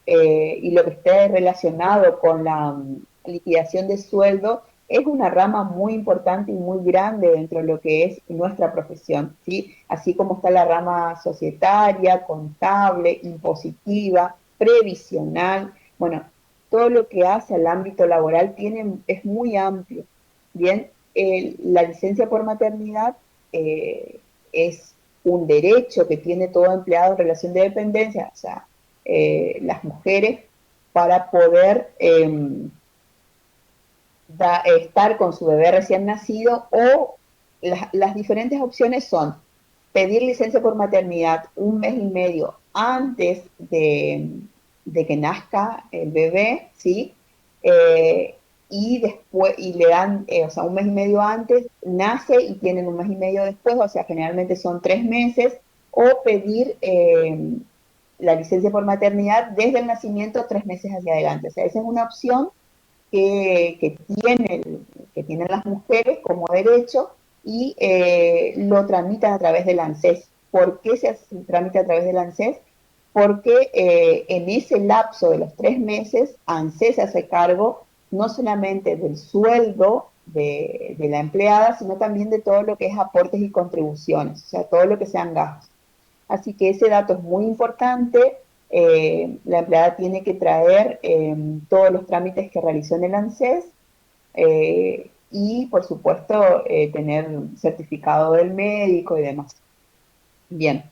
y lo que esté relacionado con la liquidación de sueldo es una rama muy importante y muy grande dentro de lo que es nuestra profesión, ¿sí? Así como está la rama societaria, contable, impositiva, previsional, bueno, todo lo que hace al ámbito laboral es muy amplio. Bien, la licencia por maternidad es un derecho que tiene todo empleado en relación de dependencia, o sea, las mujeres para poder estar con su bebé recién nacido o las diferentes opciones son pedir licencia por maternidad 1 mes y medio antes de que nazca el bebé, ¿sí? Eh, y después, y le dan, o sea, un mes y medio antes, nace y tienen un mes y medio después, o sea, generalmente son 3 meses, o pedir la licencia por maternidad desde el nacimiento 3 meses hacia adelante. O sea, esa es una opción que tienen las mujeres como derecho y lo tramitan a través del ANSES. ¿Por qué se tramita a través del ANSES? Porque en ese lapso de los 3 meses, ANSES se hace cargo no solamente del sueldo de la empleada, sino también de todo lo que es aportes y contribuciones, o sea, todo lo que sean gastos. Así que ese dato es muy importante. La empleada tiene que traer todos los trámites que realizó en el ANSES y, por supuesto, tener certificado del médico y demás. Bien,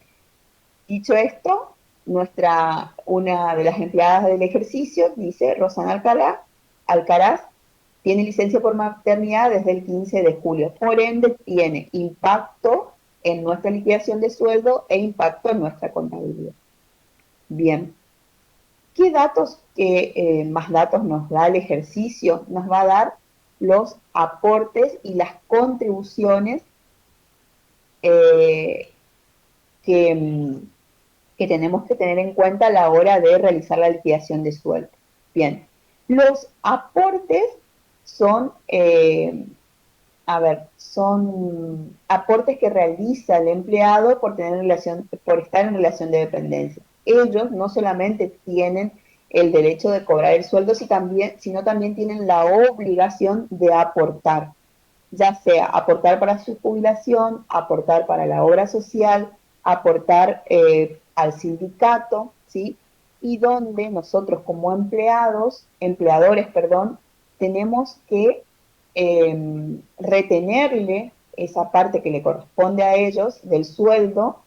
dicho esto, una de las empleadas del ejercicio, dice Rosana Alcaraz, tiene licencia por maternidad desde el 15 de julio. Por ende, tiene impacto en nuestra liquidación de sueldo e impacto en nuestra contabilidad. Bien, ¿qué datos, más datos nos da el ejercicio? Nos va a dar los aportes y las contribuciones eh, que, que tenemos que tener en cuenta a la hora de realizar la liquidación de sueldo. Bien, los aportes son, son aportes que realiza el empleado por estar en relación de dependencia. Ellos no solamente tienen el derecho de cobrar el sueldo, sino también tienen la obligación de aportar, ya sea aportar para su jubilación, aportar para la obra social, aportar al sindicato, ¿sí? Y donde nosotros como empleadores, tenemos que retenerle esa parte que le corresponde a ellos del sueldo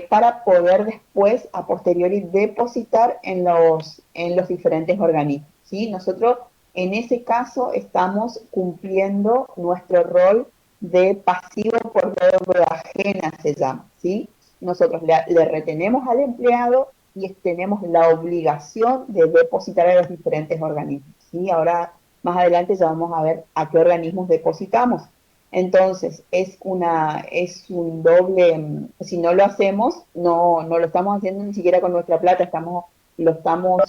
para poder después, a posteriori, depositar en los diferentes organismos, ¿sí? Nosotros en ese caso estamos cumpliendo nuestro rol de pasivo por deuda ajena, se llama, ¿sí? Nosotros le retenemos al empleado y tenemos la obligación de depositar a los diferentes organismos, ¿sí? Ahora, más adelante ya vamos a ver a qué organismos depositamos. Entonces, es un doble, si no lo hacemos, no lo estamos haciendo ni siquiera con nuestra plata, no lo estamos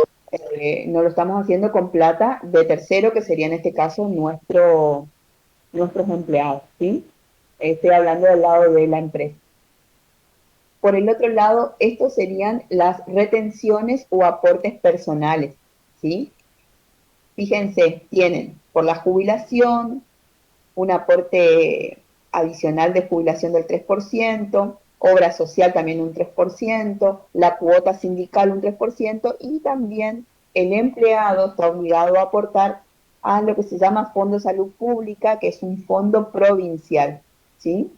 haciendo con plata de tercero, que sería en este caso nuestros empleados, ¿sí? Estoy hablando del lado de la empresa. Por el otro lado, estos serían las retenciones o aportes personales, ¿sí? Fíjense, tienen por la jubilación un aporte adicional de jubilación del 3%, obra social también un 3%, la cuota sindical un 3% y también el empleado está obligado a aportar a lo que se llama Fondo de Salud Pública, que es un fondo provincial, ¿sí?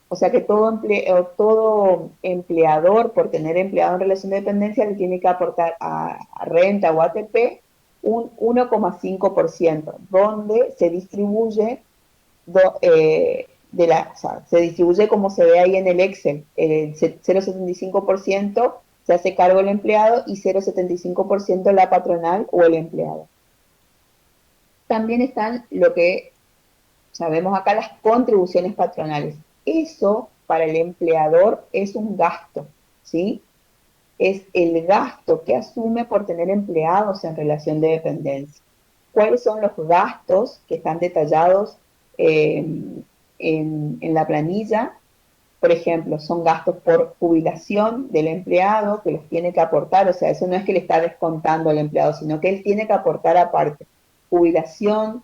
O sea que todo empleador, por tener empleado en relación de dependencia, le tiene que aportar a renta o ATP un 1,5%, donde se distribuye o sea, se distribuye como se ve ahí en el Excel. El 0,75% se hace cargo el empleado y 0,75% la patronal o el empleado. También están lo que sabemos acá, las contribuciones patronales. Eso para el empleador es un gasto, ¿sí? Es el gasto que asume por tener empleados en relación de dependencia. ¿Cuáles son los gastos que están detallados en la planilla? Por ejemplo, son gastos por jubilación del empleado que los tiene que aportar, o sea, eso no es que le está descontando al empleado, sino que él tiene que aportar aparte. Jubilación,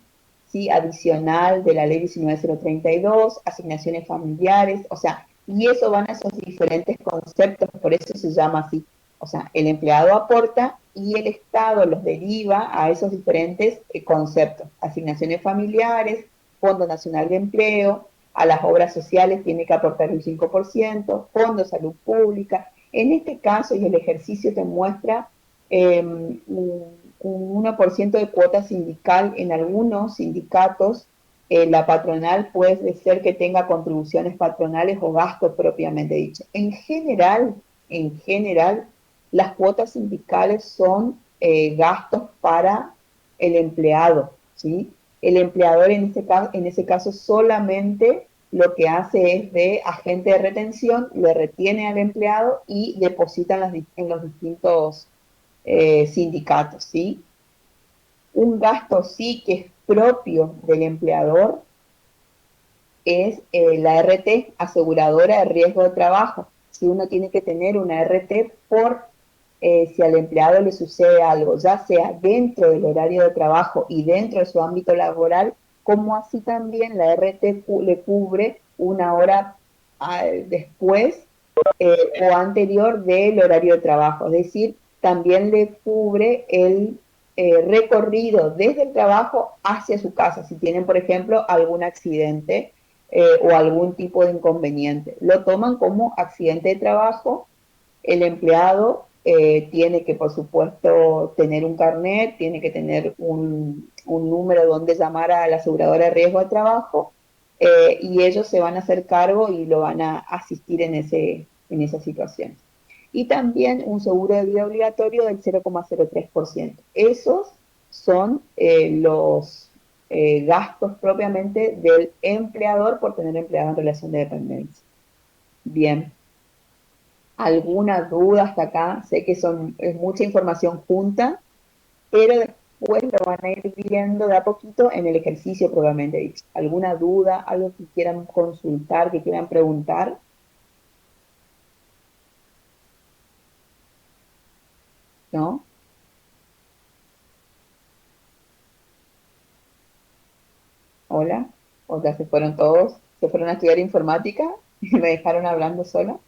¿sí? Adicional de la ley 19032, asignaciones familiares, o sea, y eso van a esos diferentes conceptos, por eso se llama así. O sea, el empleado aporta y el Estado los deriva a esos diferentes conceptos. Asignaciones familiares, Fondo Nacional de Empleo, a las obras sociales tiene que aportar un 5%, Fondo de Salud Pública. En este caso, y el ejercicio te muestra un 1% de cuota sindical en algunos sindicatos. La patronal puede ser que tenga contribuciones patronales o gastos propiamente dicho. En general, en general, las cuotas sindicales son gastos para el empleado, ¿sí? El empleador en ese caso solamente lo que hace es de agente de retención, le retiene al empleado y deposita en los distintos sindicatos, ¿sí? Un gasto sí que es propio del empleador es la RT, aseguradora de riesgo de trabajo. Si uno tiene que tener una RT por si al empleado le sucede algo, ya sea dentro del horario de trabajo y dentro de su ámbito laboral, como así también la RT le cubre una hora después o anterior del horario de trabajo. Es decir, también le cubre el recorrido desde el trabajo hacia su casa, si tienen, por ejemplo, algún accidente o algún tipo de inconveniente. Lo toman como accidente de trabajo. El empleado tiene que, por supuesto, tener un carnet, tiene que tener un número donde llamar a la aseguradora de riesgo de trabajo y ellos se van a hacer cargo y lo van a asistir en esa situación. Y también un seguro de vida obligatorio del 0,03%. Esos son los gastos propiamente del empleador por tener empleado en relación de dependencia. Bien. ¿Alguna duda hasta acá? Sé que es mucha información junta, pero después lo van a ir viendo de a poquito en el ejercicio propiamente dicho. ¿Alguna duda? ¿Algo que quieran consultar, que quieran preguntar? ¿No? ¿Hola? ¿O ya se fueron todos? ¿Se fueron a estudiar informática y me dejaron hablando sola?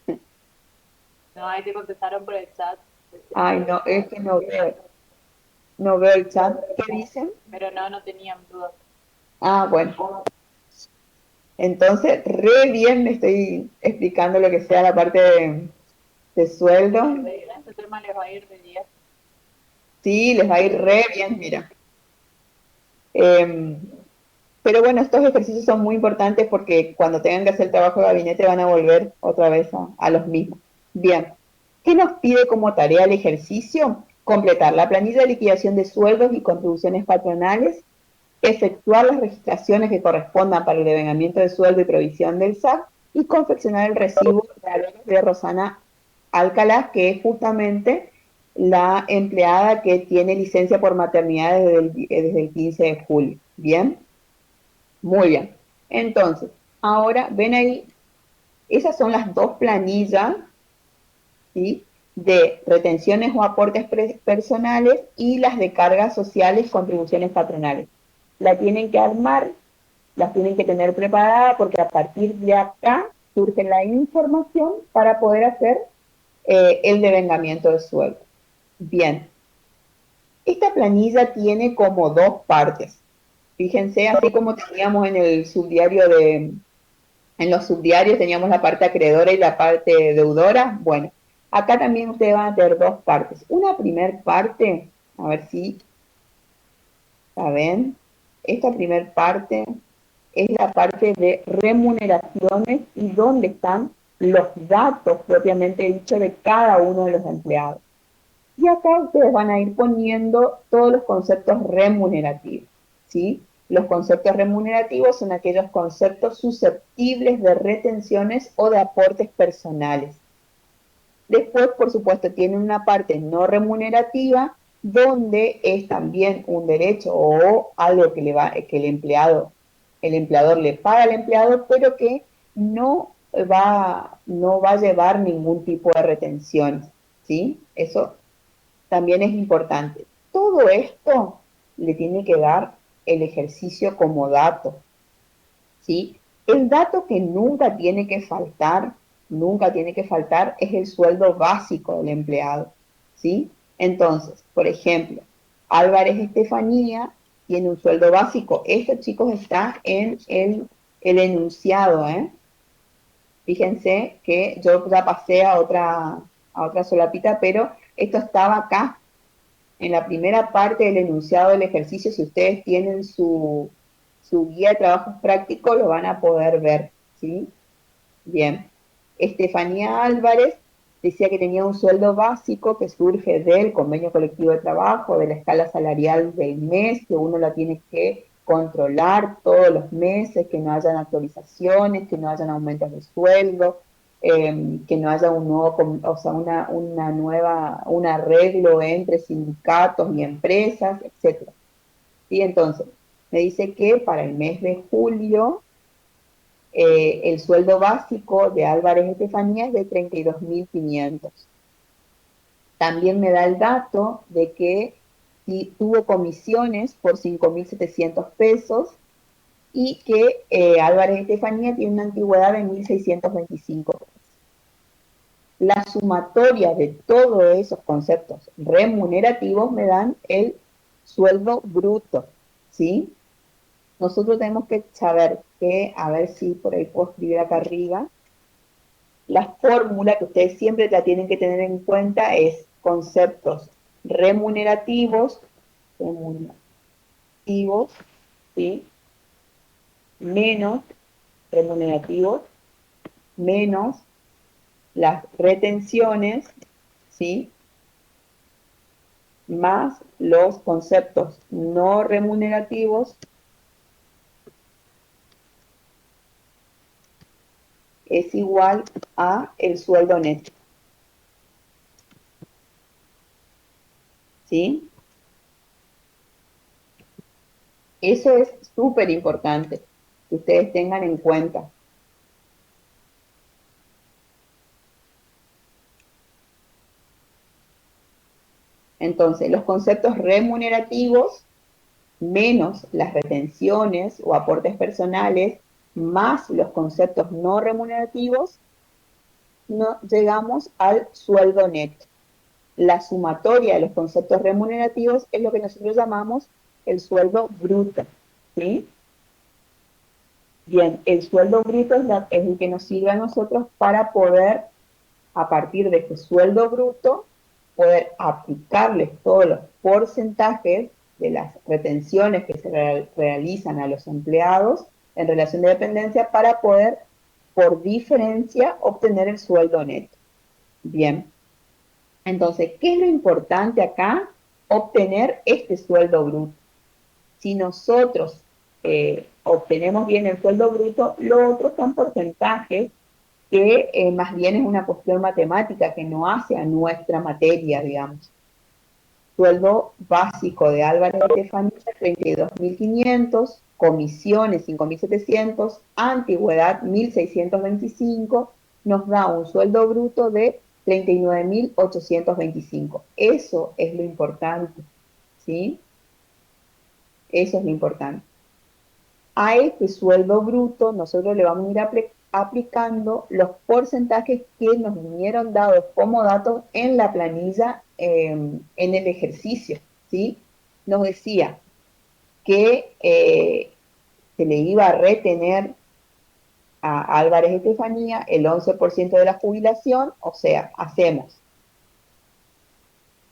No, ahí te contestaron por el chat, Ay, no, es que no veo el chat. ¿Qué dicen? pero no, no tenían dudas. Ah, bueno. Entonces, re bien me estoy explicando lo que sea la parte de sueldo. Este tema les va a ir de 10. Sí, les va a ir re bien, mira. Em, pero bueno, estos ejercicios son muy importantes porque cuando tengan que hacer el trabajo de gabinete van a volver otra vez a los mismos. Bien, ¿qué nos pide como tarea el ejercicio? Completar la planilla de liquidación de sueldos y contribuciones patronales, efectuar las registraciones que correspondan para el devengamiento de sueldo y provisión del SAC y confeccionar el recibo de Rosana Alcalá, que es justamente la empleada que tiene licencia por maternidad desde el 15 de julio. ¿Bien? Muy bien. Entonces, ahora ven ahí, esas son las dos planillas, ¿sí? De retenciones o aportes personales y las de cargas sociales, contribuciones patronales. La tienen que armar, las tienen que tener preparada porque a partir de acá surge la información para poder hacer el devengamiento de sueldo. Bien, esta planilla tiene como dos partes. Fíjense, así como teníamos en el subdiario en los subdiarios teníamos la parte acreedora y la parte deudora. Bueno, acá también ustedes van a tener dos partes. Una primer parte, a ver si saben, esta primer parte es la parte de remuneraciones y donde están los datos propiamente dicho de cada uno de los empleados. Y acá ustedes van a ir poniendo todos los conceptos remunerativos, ¿sí? Los conceptos remunerativos son aquellos conceptos susceptibles de retenciones o de aportes personales. Después, por supuesto, tiene una parte no remunerativa donde es también un derecho o algo que el empleador le paga al empleado, pero que no va a llevar ningún tipo de retención, ¿sí? Eso también es importante. Todo esto le tiene que dar el ejercicio como dato, ¿sí? El dato que nunca tiene que faltar es el sueldo básico del empleado, ¿sí? Entonces, por ejemplo, Álvarez Estefanía tiene un sueldo básico. Esto, chicos, está en el enunciado, ¿eh? Fíjense que yo ya pasé a otra solapita, pero esto estaba acá en la primera parte del enunciado del ejercicio. Si ustedes tienen su guía de trabajos prácticos, lo van a poder ver, ¿sí? Bien. Estefanía Álvarez Decía que tenía un sueldo básico que surge del convenio colectivo de trabajo, de la escala salarial del mes, que uno la tiene que controlar todos los meses, que no hayan actualizaciones, que no hayan aumentos de sueldo, que no haya un nuevo, o sea, un arreglo entre sindicatos y empresas, etcétera. Y entonces, me dice que para el mes de julio el sueldo básico de Álvarez Estefanía es de 32.500. También me da el dato de que tuvo comisiones por 5.700 pesos y que Álvarez Estefanía tiene una antigüedad de 1.625 pesos. La sumatoria de todos esos conceptos remunerativos me dan el sueldo bruto, ¿sí? Nosotros tenemos que saber que, a ver si por ahí puedo escribir acá arriba, la fórmula que ustedes siempre la tienen que tener en cuenta es conceptos remunerativos, ¿sí? Menos remunerativos, menos las retenciones, ¿sí? Más los conceptos no remunerativos es igual a el sueldo neto, ¿sí? Eso es súper importante que ustedes tengan en cuenta. Entonces, los conceptos remunerativos menos las retenciones o aportes personales, más los conceptos no remunerativos, no llegamos al sueldo neto. La sumatoria de los conceptos remunerativos es lo que nosotros llamamos el sueldo bruto, ¿sí? Bien, el sueldo bruto es el que nos sirve a nosotros para poder, a partir de este sueldo bruto, poder aplicarles todos los porcentajes de las retenciones que se realizan a los empleados en relación de dependencia para poder, por diferencia, obtener el sueldo neto. Bien, entonces, ¿qué es lo importante acá? Obtener este sueldo bruto. Si nosotros obtenemos bien el sueldo bruto, lo otro son porcentajes que más bien es una cuestión matemática que no hace a nuestra materia, digamos. Sueldo básico de Álvarez Estefanía, 32.500, comisiones 5.700, antigüedad 1.625, nos da un sueldo bruto de 39.825. Eso es lo importante, ¿sí? Eso es lo importante. A este sueldo bruto nosotros le vamos a ir aplicando los porcentajes que nos vinieron dados como datos en la planilla en el ejercicio, ¿sí? Nos decía que se le iba a retener a Álvarez Estefanía el 11% de la jubilación, o sea, hacemos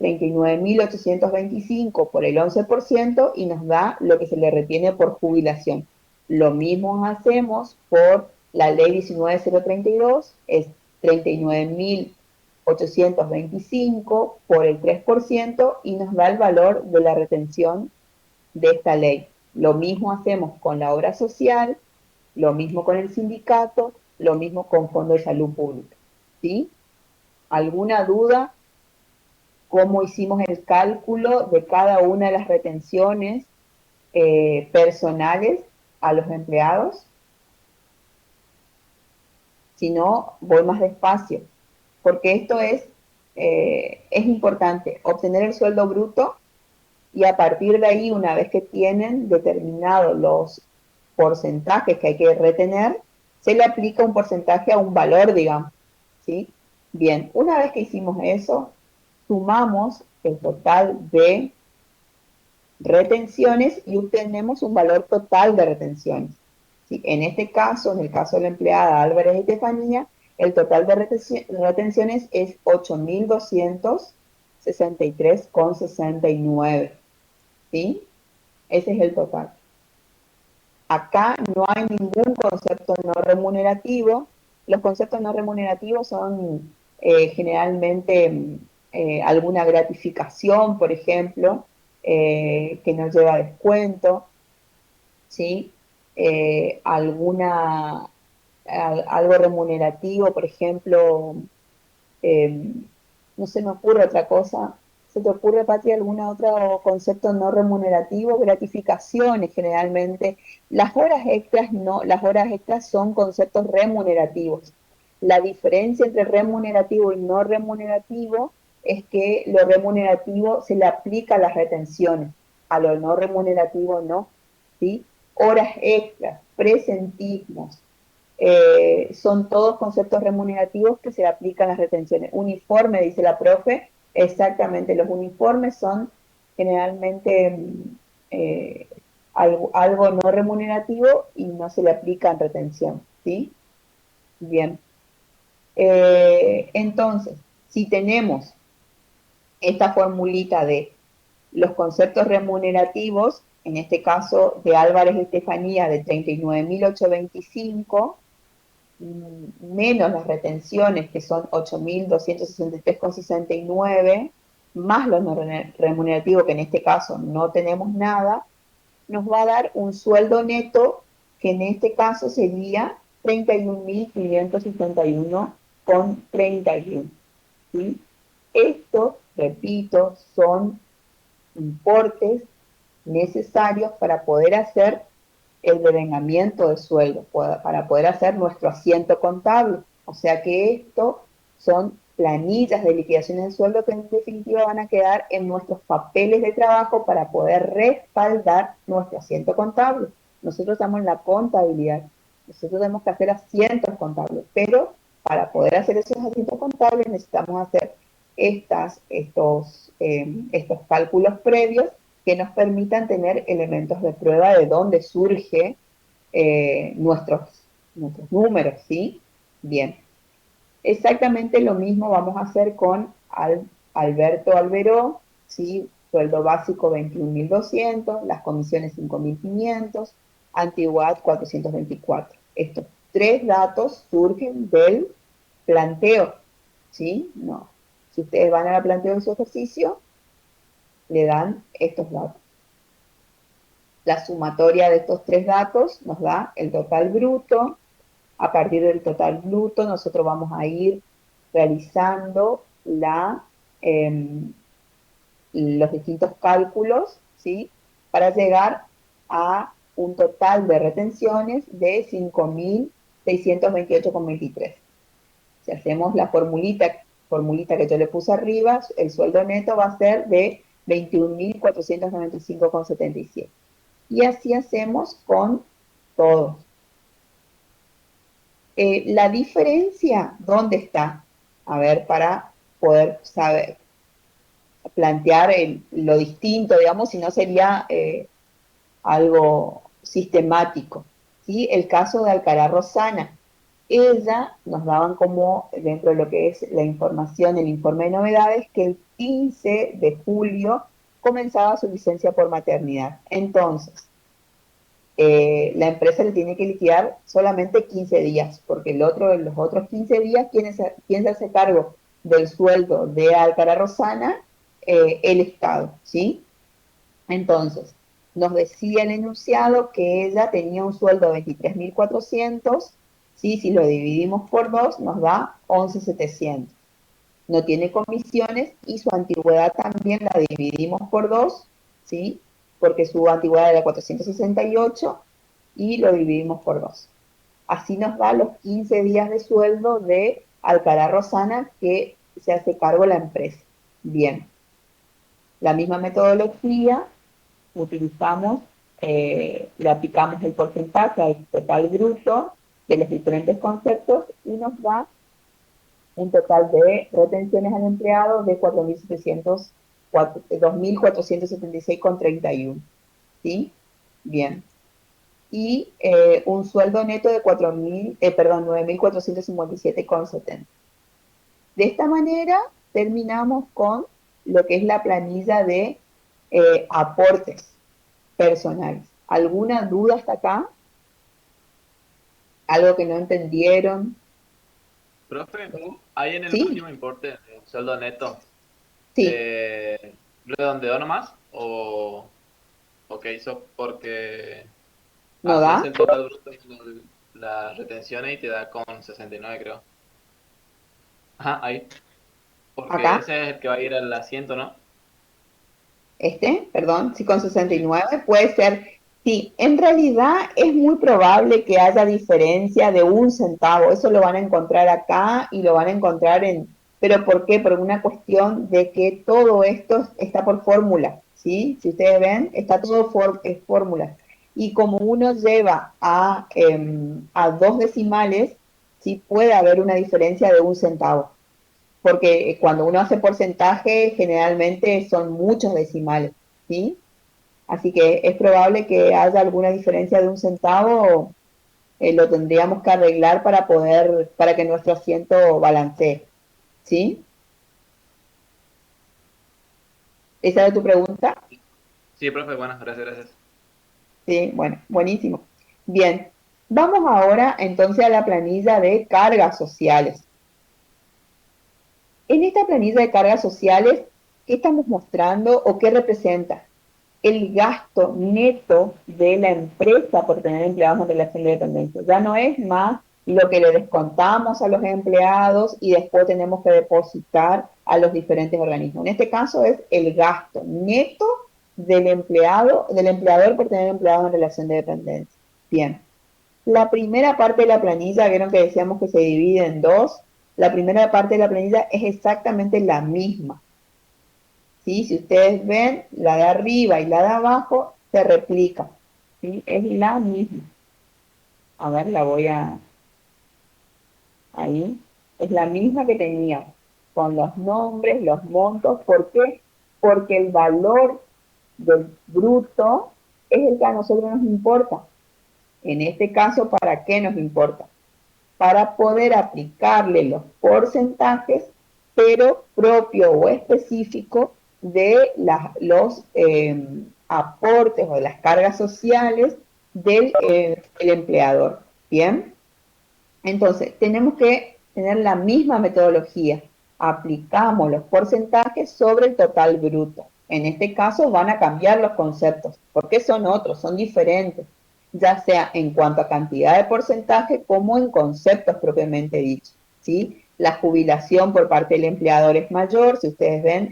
39.825 por el 11% y nos da lo que se le retiene por jubilación. Lo mismo hacemos por la ley 19032, es 39.825 por el 3% y nos da el valor de la retención de esta ley. Lo mismo hacemos con la obra social, lo mismo con el sindicato, lo mismo con Fondo de Salud Pública. ¿Sí? ¿Alguna duda? ¿Cómo hicimos el cálculo de cada una de las retenciones personales a los empleados? Si no, voy más despacio, porque esto es importante, obtener el sueldo bruto y a partir de ahí, una vez que tienen determinados los porcentajes que hay que retener, se le aplica un porcentaje a un valor, digamos, ¿sí? Bien, una vez que hicimos eso, sumamos el total de retenciones y obtenemos un valor total de retenciones. ¿Sí? En este caso, en el caso de la empleada Álvarez Estefanía, el total de retenciones es 8.263,69. ¿Sí? Ese es el total. Acá no hay ningún concepto no remunerativo. Los conceptos no remunerativos son generalmente alguna gratificación, por ejemplo, que no lleva descuento, ¿sí? Algo remunerativo, por ejemplo, eh, no se me ocurre otra cosa. ¿Se te ocurre, Patria, algún otro concepto no remunerativo? Gratificaciones, generalmente. Las horas extras no, las horas extras son conceptos remunerativos. La diferencia entre remunerativo y no remunerativo es que lo remunerativo se le aplica a las retenciones, a lo no remunerativo no, ¿sí? Horas extras, presentismos, son todos conceptos remunerativos que se le aplican a las retenciones. Uniforme, dice la profe, exactamente, los uniformes son generalmente algo no remunerativo y no se le aplica en retención, ¿sí? Bien. Entonces, si tenemos esta formulita de los conceptos remunerativos, en este caso de Álvarez y Estefanía de 39.825, menos las retenciones, que son 8.263,69, más los no remunerativos, que en este caso no tenemos nada, nos va a dar un sueldo neto que en este caso sería 31.561,31. ¿Sí? Estos, repito, son importes necesarios para poder hacer el devengamiento de sueldo, para poder hacer nuestro asiento contable. O sea que esto son planillas de liquidación de sueldo que en definitiva van a quedar en nuestros papeles de trabajo para poder respaldar nuestro asiento contable. Nosotros estamos en la contabilidad, nosotros tenemos que hacer asientos contables, pero para poder hacer esos asientos contables necesitamos hacer estos cálculos previos que nos permitan tener elementos de prueba de dónde surge nuestros números, ¿sí? Bien. Exactamente lo mismo vamos a hacer con Alberto Alberó, ¿sí? Sueldo básico 21.200, las comisiones 5.500, antigüedad 424. Estos tres datos surgen del planteo, ¿sí? No. Si ustedes van al planteo de su ejercicio, le dan estos datos. La sumatoria de estos tres datos nos da el total bruto. A partir del total bruto nosotros vamos a ir realizando los distintos cálculos, ¿sí? Para llegar a un total de retenciones de 5.628,23. Si hacemos la formulita que yo le puse arriba, el sueldo neto va a ser de 21.495,77. Y así hacemos con todos. La diferencia, ¿dónde está? A ver, para poder saber, plantear lo distinto, digamos, si no sería algo sistemático. ¿Sí? El caso de Alcalá Rosana. Ella nos daban como, dentro de lo que es la información, el informe de novedades, que el 15 de julio comenzaba su licencia por maternidad. Entonces, la empresa le tiene que liquidar solamente 15 días, porque los otros 15 días, ¿quién se hace cargo del sueldo de Alcalá Rosana? El Estado, ¿sí? Entonces, nos decía el enunciado que ella tenía un sueldo de 23.400, ¿sí? Si lo dividimos por 2 nos da 11.700. No tiene comisiones y su antigüedad también la dividimos por 2, ¿sí? Porque su antigüedad era 468 y lo dividimos por 2. Así nos da los 15 días de sueldo de Alcalá Rosana que se hace cargo la empresa. Bien. La misma metodología utilizamos, le aplicamos el porcentaje al total bruto de los diferentes conceptos y nos da un total de retenciones al empleado de 2.476,31. ¿Sí? Bien. Y un sueldo neto de 9.457,70. De esta manera terminamos con lo que es la planilla de aportes personales. ¿Alguna duda hasta acá? ¿Algo que no entendieron? Profe, Ahí en el ¿sí? último importe, el sueldo neto, Sí, ¿redondeó nomás? ¿O qué hizo? Porque ¿no haces da? el total bruto y la retención y te da con 69, creo. Ajá, ahí. Porque Acá, ese es el que va a ir al asiento, ¿no? perdón, sí, con Sí. 69 puede ser. Sí, en realidad es muy probable que haya diferencia de un centavo. Eso lo van a encontrar acá y lo van a encontrar en... ¿Pero por qué? Por una cuestión de que todo esto está por fórmula, ¿sí? Si ustedes ven, está todo es fórmula. Y como uno lleva a dos decimales, sí puede haber una diferencia de un centavo. Porque cuando uno hace porcentaje, generalmente son muchos decimales, ¿sí? Así que es probable que haya alguna diferencia de un centavo, lo tendríamos que arreglar para que nuestro asiento balancee, ¿sí? ¿Esa es tu pregunta? Sí, profe, bueno, gracias, gracias. Sí, bueno, buenísimo. Bien, vamos ahora entonces a la planilla de cargas sociales. En esta planilla de cargas sociales, ¿qué estamos mostrando o qué representa? El gasto neto de la empresa por tener empleados en relación de dependencia. Ya no es más lo que le descontamos a los empleados y después tenemos que depositar a los diferentes organismos. En este caso es el gasto neto del empleador por tener empleados en relación de dependencia. Bien. La primera parte de la planilla, vieron que decíamos que se divide en dos. La primera parte de la planilla es exactamente la misma. ¿Sí? Si ustedes ven, la de arriba y la de abajo se replica, ¿sí? Es la misma. A ver, ahí, es la misma que teníamos, con los nombres, los montos. ¿Por qué? Porque el valor del bruto es el que a nosotros nos importa. En este caso, ¿para qué nos importa? Para poder aplicarle los porcentajes, pero propio o específico de los aportes o de las cargas sociales del el empleador. Bien, entonces tenemos que tener la misma metodología. Aplicamos los porcentajes sobre el total bruto. En este caso van a cambiar los conceptos, porque son otros, son diferentes, ya sea en cuanto a cantidad de porcentaje como en conceptos propiamente dichos, ¿sí? La jubilación por parte del empleador es mayor, si ustedes ven,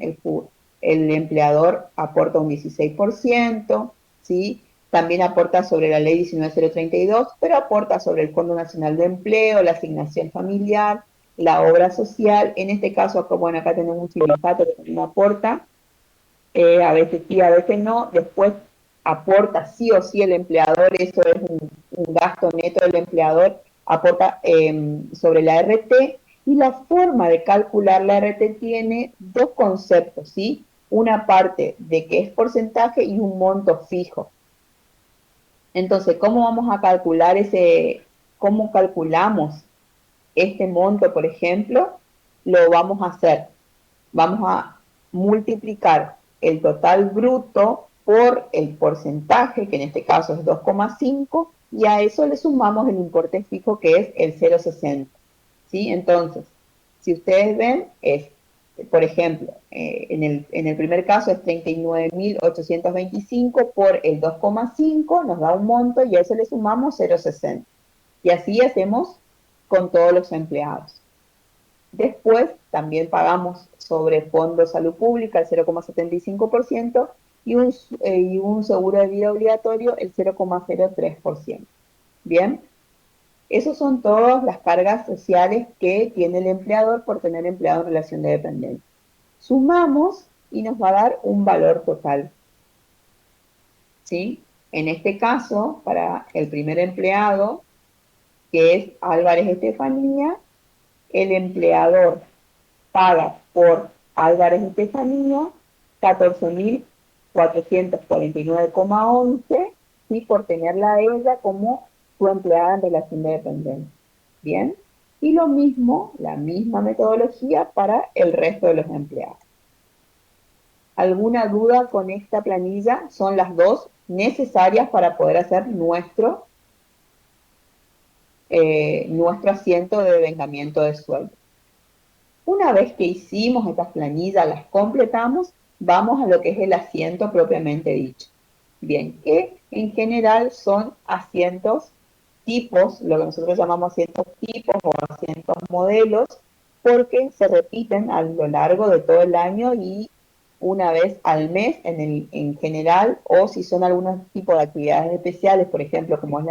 el empleador aporta un 16%, ¿sí? También aporta sobre la ley 19032, pero aporta sobre el Fondo Nacional de Empleo, la asignación familiar, la obra social. En este caso, acá, bueno, acá tenemos un sindicato que también aporta, a veces sí, a veces no. Después aporta sí o sí el empleador, eso es un gasto neto del empleador, aporta sobre la RT, y la forma de calcular la RT tiene dos conceptos, ¿sí? Una parte de que es porcentaje y un monto fijo. Entonces, ¿cómo vamos a calcular cómo calculamos este monto, por ejemplo? Lo vamos a hacer, vamos a multiplicar el total bruto por el porcentaje, que en este caso es 2,5, y a eso le sumamos el importe fijo, que es el 0,60. ¿Sí? Entonces, si ustedes ven, por ejemplo, en el primer caso es 39.825 por el 2,5, nos da un monto y a eso le sumamos 0,60. Y así hacemos con todos los empleados. Después también pagamos sobre Fondo Salud Pública el 0,75% y un seguro de vida obligatorio el 0,03%. Bien, esas son todas las cargas sociales que tiene el empleador por tener empleado en relación de dependencia. Sumamos y nos va a dar un valor total, ¿sí? En este caso, para el primer empleado, que es Álvarez Estefanía, el empleador paga por Álvarez Estefanía 14.449,11, ¿sí? Por tenerla a ella como su empleada en relación de dependencia. Bien, y lo mismo, la misma metodología para el resto de los empleados. ¿Alguna duda con esta planilla? Son las dos necesarias para poder hacer nuestro asiento de vengamiento de sueldo. Una vez que hicimos estas planillas, las completamos, vamos a lo que es el asiento propiamente dicho. Bien, que en general son asientos tipos, lo que nosotros llamamos asientos tipos o asientos modelos, porque se repiten a lo largo de todo el año y una vez al mes en general, o si son algunos tipos de actividades especiales, por ejemplo, como es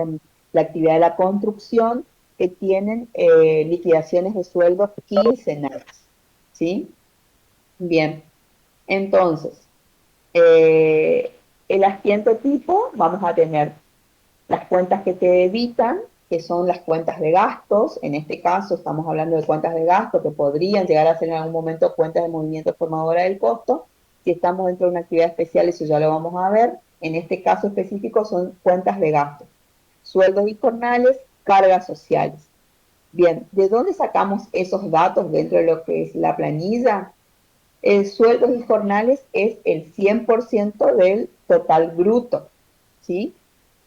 la actividad de la construcción, que tienen liquidaciones de sueldos quincenales, ¿sí? Bien, entonces, eh, el asiento tipo, vamos a tener las cuentas que te debitan, que son las cuentas de gastos. En este caso estamos hablando de cuentas de gasto que podrían llegar a ser en algún momento cuentas de movimiento formadora del costo. Si estamos dentro de una actividad especial, eso ya lo vamos a ver. En este caso específico son cuentas de gasto. Sueldos y jornales, cargas sociales. Bien, ¿de dónde sacamos esos datos dentro de lo que es la planilla? El sueldos y jornales es el 100% del total bruto, ¿sí?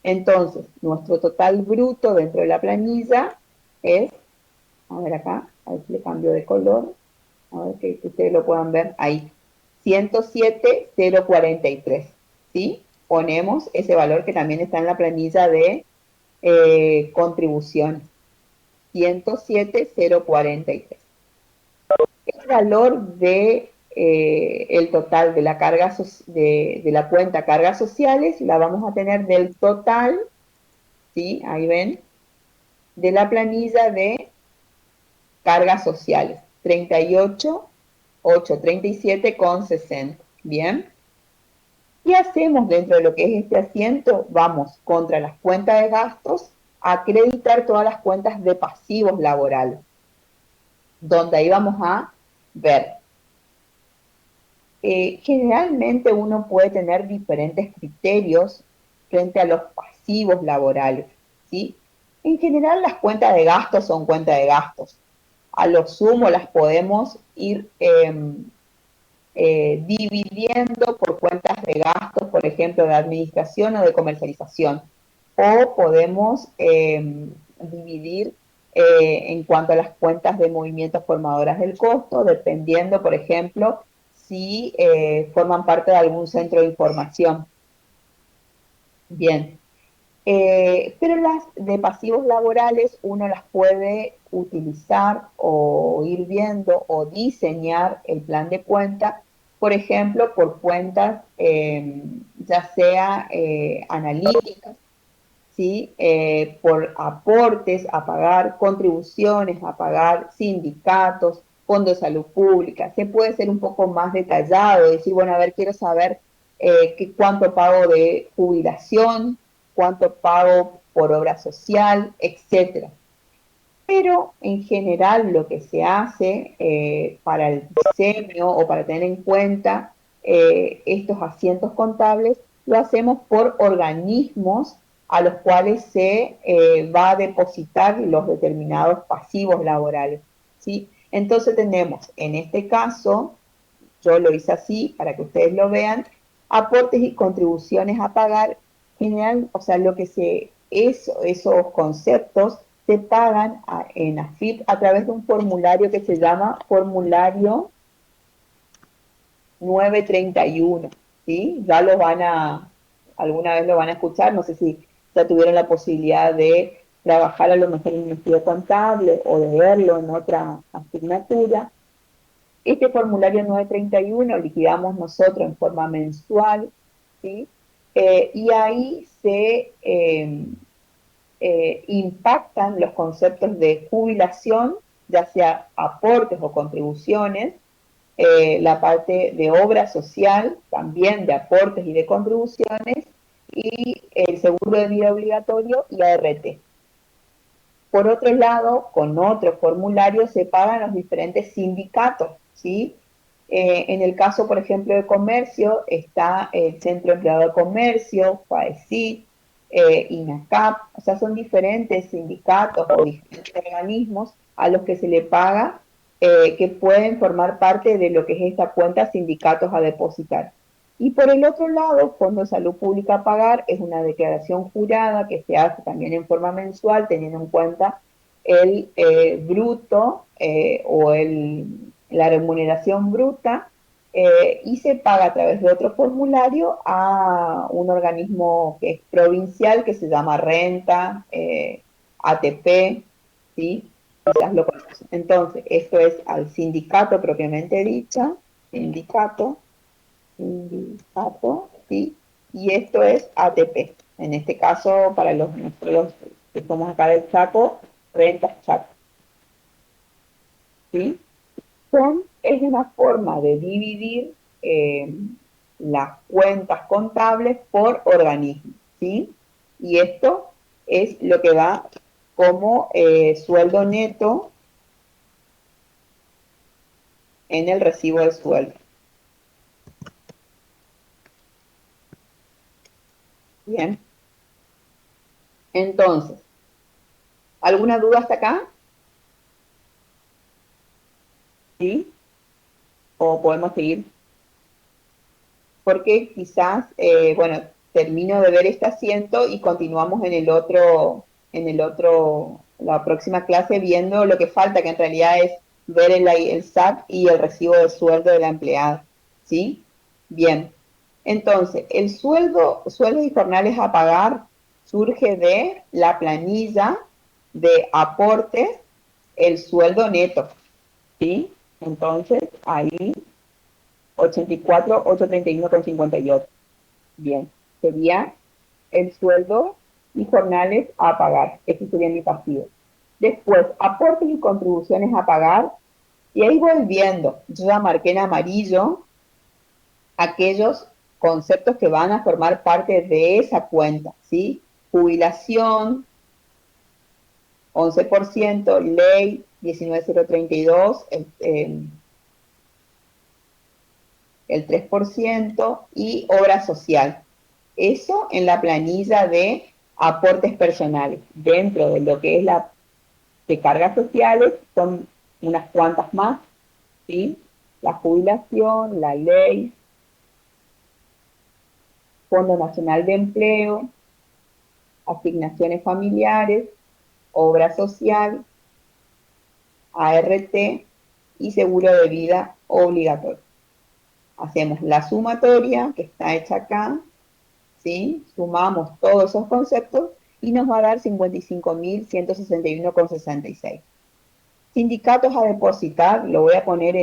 Entonces, nuestro total bruto dentro de la planilla es, a ver acá, a ver si le cambio de color, a ver que ustedes lo puedan ver ahí, 107,043, ¿sí? Ponemos ese valor que también está en la planilla de contribuciones, 107,043. El valor de el total de la carga de la cuenta cargas sociales la vamos a tener del total, ¿sí? Ahí ven, de la planilla de cargas sociales, 38,837,60. Bien. ¿Qué hacemos dentro de lo que es este asiento? Vamos contra las cuentas de gastos a acreditar todas las cuentas de pasivos laborales, donde ahí vamos a ver. Generalmente uno puede tener diferentes criterios frente a los pasivos laborales, ¿sí? En general las cuentas de gastos son cuentas de gastos. A lo sumo las podemos ir dividiendo por cuentas de gastos, por ejemplo, de administración o de comercialización. O podemos dividir en cuanto a las cuentas de movimientos formadoras del costo, dependiendo, por ejemplo, si forman parte de algún centro de información. Bien, pero las de pasivos laborales uno las puede utilizar o ir viendo o diseñar el plan de cuenta, por ejemplo, por cuentas ya sea analíticas, ¿sí? Por aportes a pagar, contribuciones a pagar, sindicatos, fondos de salud pública. Se puede ser un poco más detallado, decir, bueno, a ver, quiero saber cuánto pago de jubilación, cuánto pago por obra social, etcétera. Pero en general lo que se hace para el diseño o para tener en cuenta estos asientos contables, lo hacemos por organismos a los cuales se va a depositar los determinados pasivos laborales, ¿sí? Entonces tenemos, en este caso, yo lo hice así para que ustedes lo vean, aportes y contribuciones a pagar, general, o sea, lo que esos conceptos se pagan en AFIP a través de un formulario que se llama formulario 931, ¿sí? Ya alguna vez lo van a escuchar, no sé si ya tuvieron la posibilidad de trabajar a lo mejor en un estudio contable o de verlo en otra asignatura. Este formulario 931 liquidamos nosotros en forma mensual, ¿sí? Y ahí se impactan los conceptos de jubilación, ya sea aportes o contribuciones, la parte de obra social, también de aportes y de contribuciones, y el seguro de vida obligatorio y ART. Por otro lado, con otro formulario se pagan los diferentes sindicatos, ¿sí? En el caso, por ejemplo, de comercio, está el Centro Empleado de Comercio, FAECIT, INACAP, o sea, son diferentes sindicatos o diferentes organismos a los que se le paga, que pueden formar parte de lo que es esta cuenta sindicatos a depositar. Y por el otro lado, Fondo de Salud Pública a pagar es una declaración jurada que se hace también en forma mensual, teniendo en cuenta el bruto o la remuneración bruta, y se paga a través de otro formulario a un organismo que es provincial, que se llama Renta, ATP, ¿sí? Quizás lo conocen. Entonces, esto es al sindicato propiamente dicha, sindicato, sindicato, ¿sí? Y esto es ATP. En este caso, para nosotros que somos acá del Chaco, Rentas Chaco, ¿sí? Es una forma de dividir las cuentas contables por organismo, ¿sí? Y esto es lo que va como sueldo neto en el recibo de sueldo. Bien. Entonces, ¿alguna duda hasta acá? ¿Sí? ¿O podemos seguir? Porque quizás, bueno, termino de ver este asiento y continuamos la próxima clase viendo lo que falta, que en realidad es ver el SAT y el recibo de sueldo de la empleada, ¿sí? Bien, entonces, sueldos y jornales a pagar surge de la planilla de aportes, el sueldo neto, ¿sí? Entonces, ahí 84.831,58. Bien, sería el sueldo y jornales a pagar. Ese sería mi pasivo. Después, aportes y contribuciones a pagar. Y ahí voy viendo. Yo ya marqué en amarillo aquellos conceptos que van a formar parte de esa cuenta, ¿sí? Jubilación, 11%, ley 19.032, el 3% y obra social. Eso en la planilla de aportes personales. Dentro de lo que es la de cargas sociales son unas cuantas más, ¿sí? La jubilación, la ley, Fondo Nacional de Empleo, asignaciones familiares, obra social, ART y seguro de vida obligatorio. Hacemos la sumatoria que está hecha acá, ¿sí? Sumamos todos esos conceptos y nos va a dar 55.161,66. Sindicatos a depositar, lo voy a poner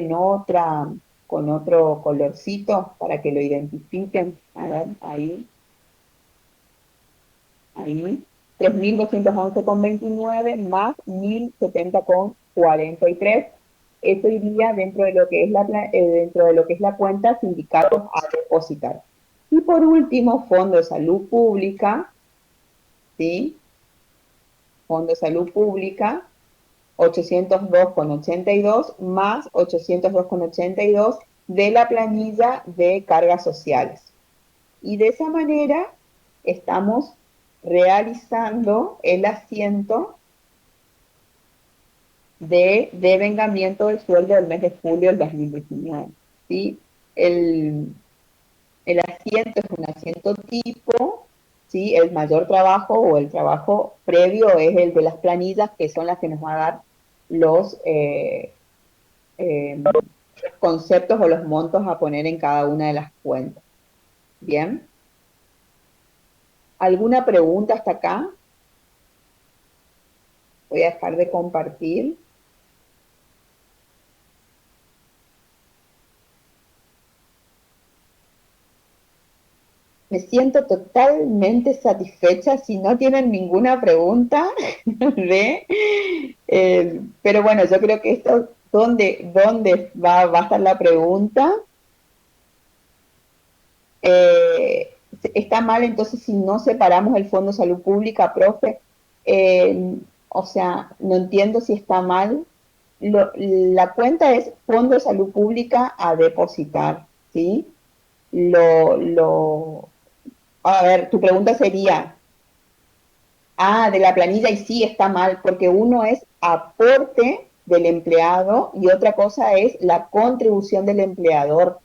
con otro colorcito para que lo identifiquen. A ver, ahí. 3.211,29 más 1.070,43. Eso iría dentro de lo que es la cuenta sindicatos a depositar. Y por último, Fondo de Salud Pública, ¿sí? Fondo de Salud Pública, 802,82 más 802,82 de la planilla de cargas sociales. Y de esa manera estamos realizando el asiento de devengamiento del sueldo del mes de julio del 2019. ¿Sí? El asiento es un asiento tipo, ¿sí? El mayor trabajo o el trabajo previo es el de las planillas, que son las que nos va a dar los conceptos o los montos a poner en cada una de las cuentas. Bien. ¿Alguna pregunta hasta acá? Voy a dejar de compartir. Me siento totalmente satisfecha si no tienen ninguna pregunta pero bueno, yo creo que esto, ¿dónde va a estar la pregunta? Está mal entonces si no separamos el Fondo de Salud Pública, profe. O sea, no entiendo si está mal. La cuenta es Fondo de Salud Pública a depositar, ¿sí? A ver, tu pregunta sería, de la planilla, y sí está mal, porque uno es aporte del empleado y otra cosa es la contribución del empleador.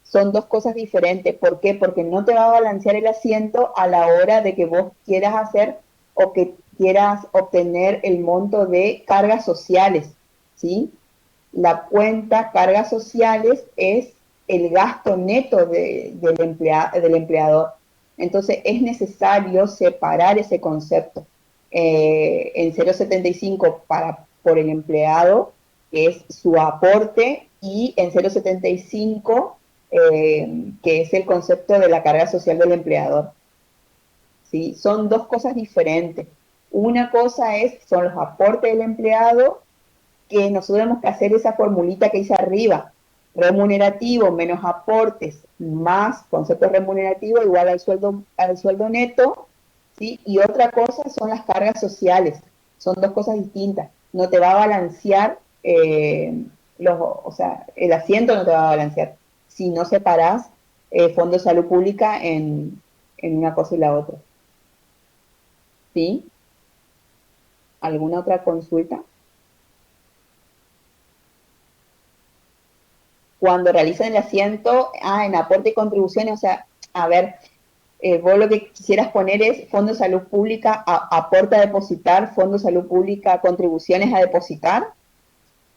Son dos cosas diferentes. ¿Por qué? Porque no te va a balancear el asiento a la hora de que vos quieras hacer o que quieras obtener el monto de cargas sociales, ¿sí? la cuenta cargas sociales es el gasto neto del empleador. Entonces es necesario separar ese concepto. En 0,75 por el empleado, que es su aporte, y en 0,75 que es el concepto de la carga social del empleador. ¿Sí? Son dos cosas diferentes. Una cosa son los aportes del empleado, que nosotros tenemos que hacer esa formulita que dice arriba: remunerativo menos aportes más concepto remunerativo igual al sueldo neto, ¿sí? Y otra cosa son las cargas sociales, son dos cosas distintas. No te va a balancear, o sea, el asiento no te va a balancear si no separas Fondo de Salud Pública en una cosa y la otra. ¿Sí? ¿Alguna otra consulta? Cuando realizan el asiento, en aporte y contribuciones, o sea, a ver, vos lo que quisieras poner es Fondo de Salud Pública aporte a depositar, Fondo de Salud Pública contribuciones a depositar.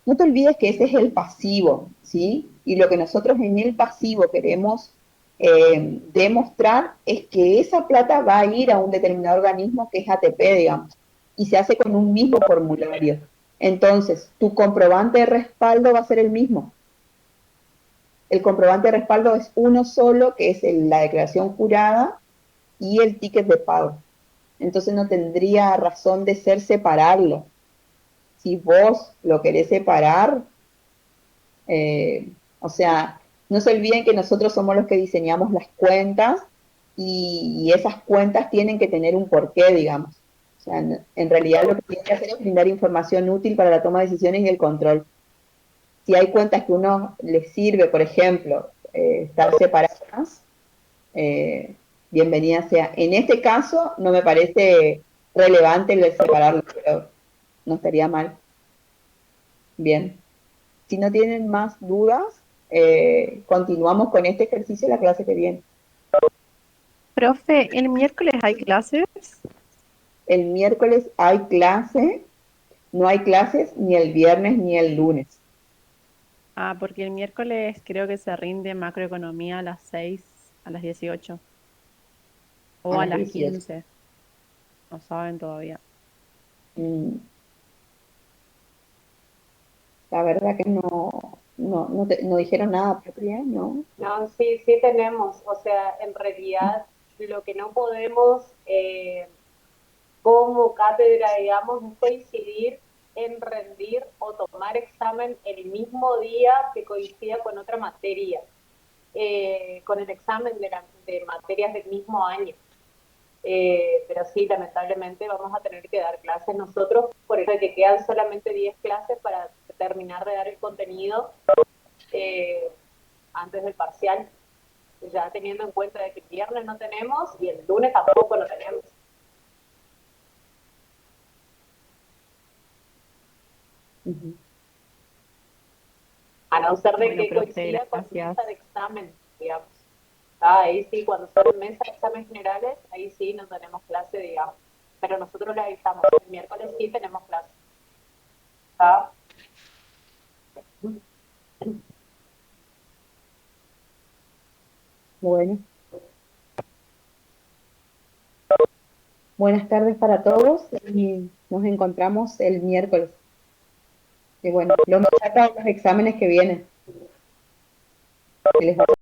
No te olvides que ese es el pasivo, ¿sí? Y lo que nosotros en el pasivo queremos demostrar es que esa plata va a ir a un determinado organismo que es ATP, digamos, y se hace con un mismo formulario. Entonces, tu comprobante de respaldo va a ser el mismo. El comprobante de respaldo es uno solo, que es la declaración jurada y el ticket de pago. Entonces no tendría razón de ser separarlo. Si vos lo querés separar, o sea, no se olviden que nosotros somos los que diseñamos las cuentas, y esas cuentas tienen que tener un porqué, digamos. O sea, en realidad lo que tienen que hacer es brindar información útil para la toma de decisiones y el control. Si hay cuentas que uno les sirve, por ejemplo, estar separadas, bienvenida sea. En este caso no me parece relevante el separarlo, pero no estaría mal. Bien. Si no tienen más dudas, continuamos con este ejercicio la clase que viene. Profe, ¿el miércoles hay clases? El miércoles hay clase, no hay clases ni el viernes ni el lunes. Ah, porque el miércoles creo que se rinde macroeconomía a las 6, a las 18 o A a las las 18. 15. No saben todavía. La verdad que no dijeron nada, Patria, ¿no? No, sí, sí tenemos. O sea, en realidad lo que no podemos como cátedra, digamos, es coincidir en rendir o tomar examen el mismo día que coincida con otra materia, con el examen de materias del mismo año. Pero sí, lamentablemente vamos a tener que dar clases nosotros, por eso que quedan solamente 10 clases para terminar de dar el contenido eh, antes del parcial, ya teniendo en cuenta de que el viernes no tenemos y el lunes tampoco lo tenemos. Uh-huh. A no ser de Bueno, que profe, coincida con gracias. mesa de examen, digamos. Ahí sí, cuando son mesas de exámenes generales, ahí sí no tenemos clase, digamos. Pero nosotros le avisamos, el miércoles sí tenemos clase. ¿Ah? Bueno. Buenas tardes para todos y nos encontramos el miércoles. Y bueno, lo mejor para los exámenes que vienen. Que les va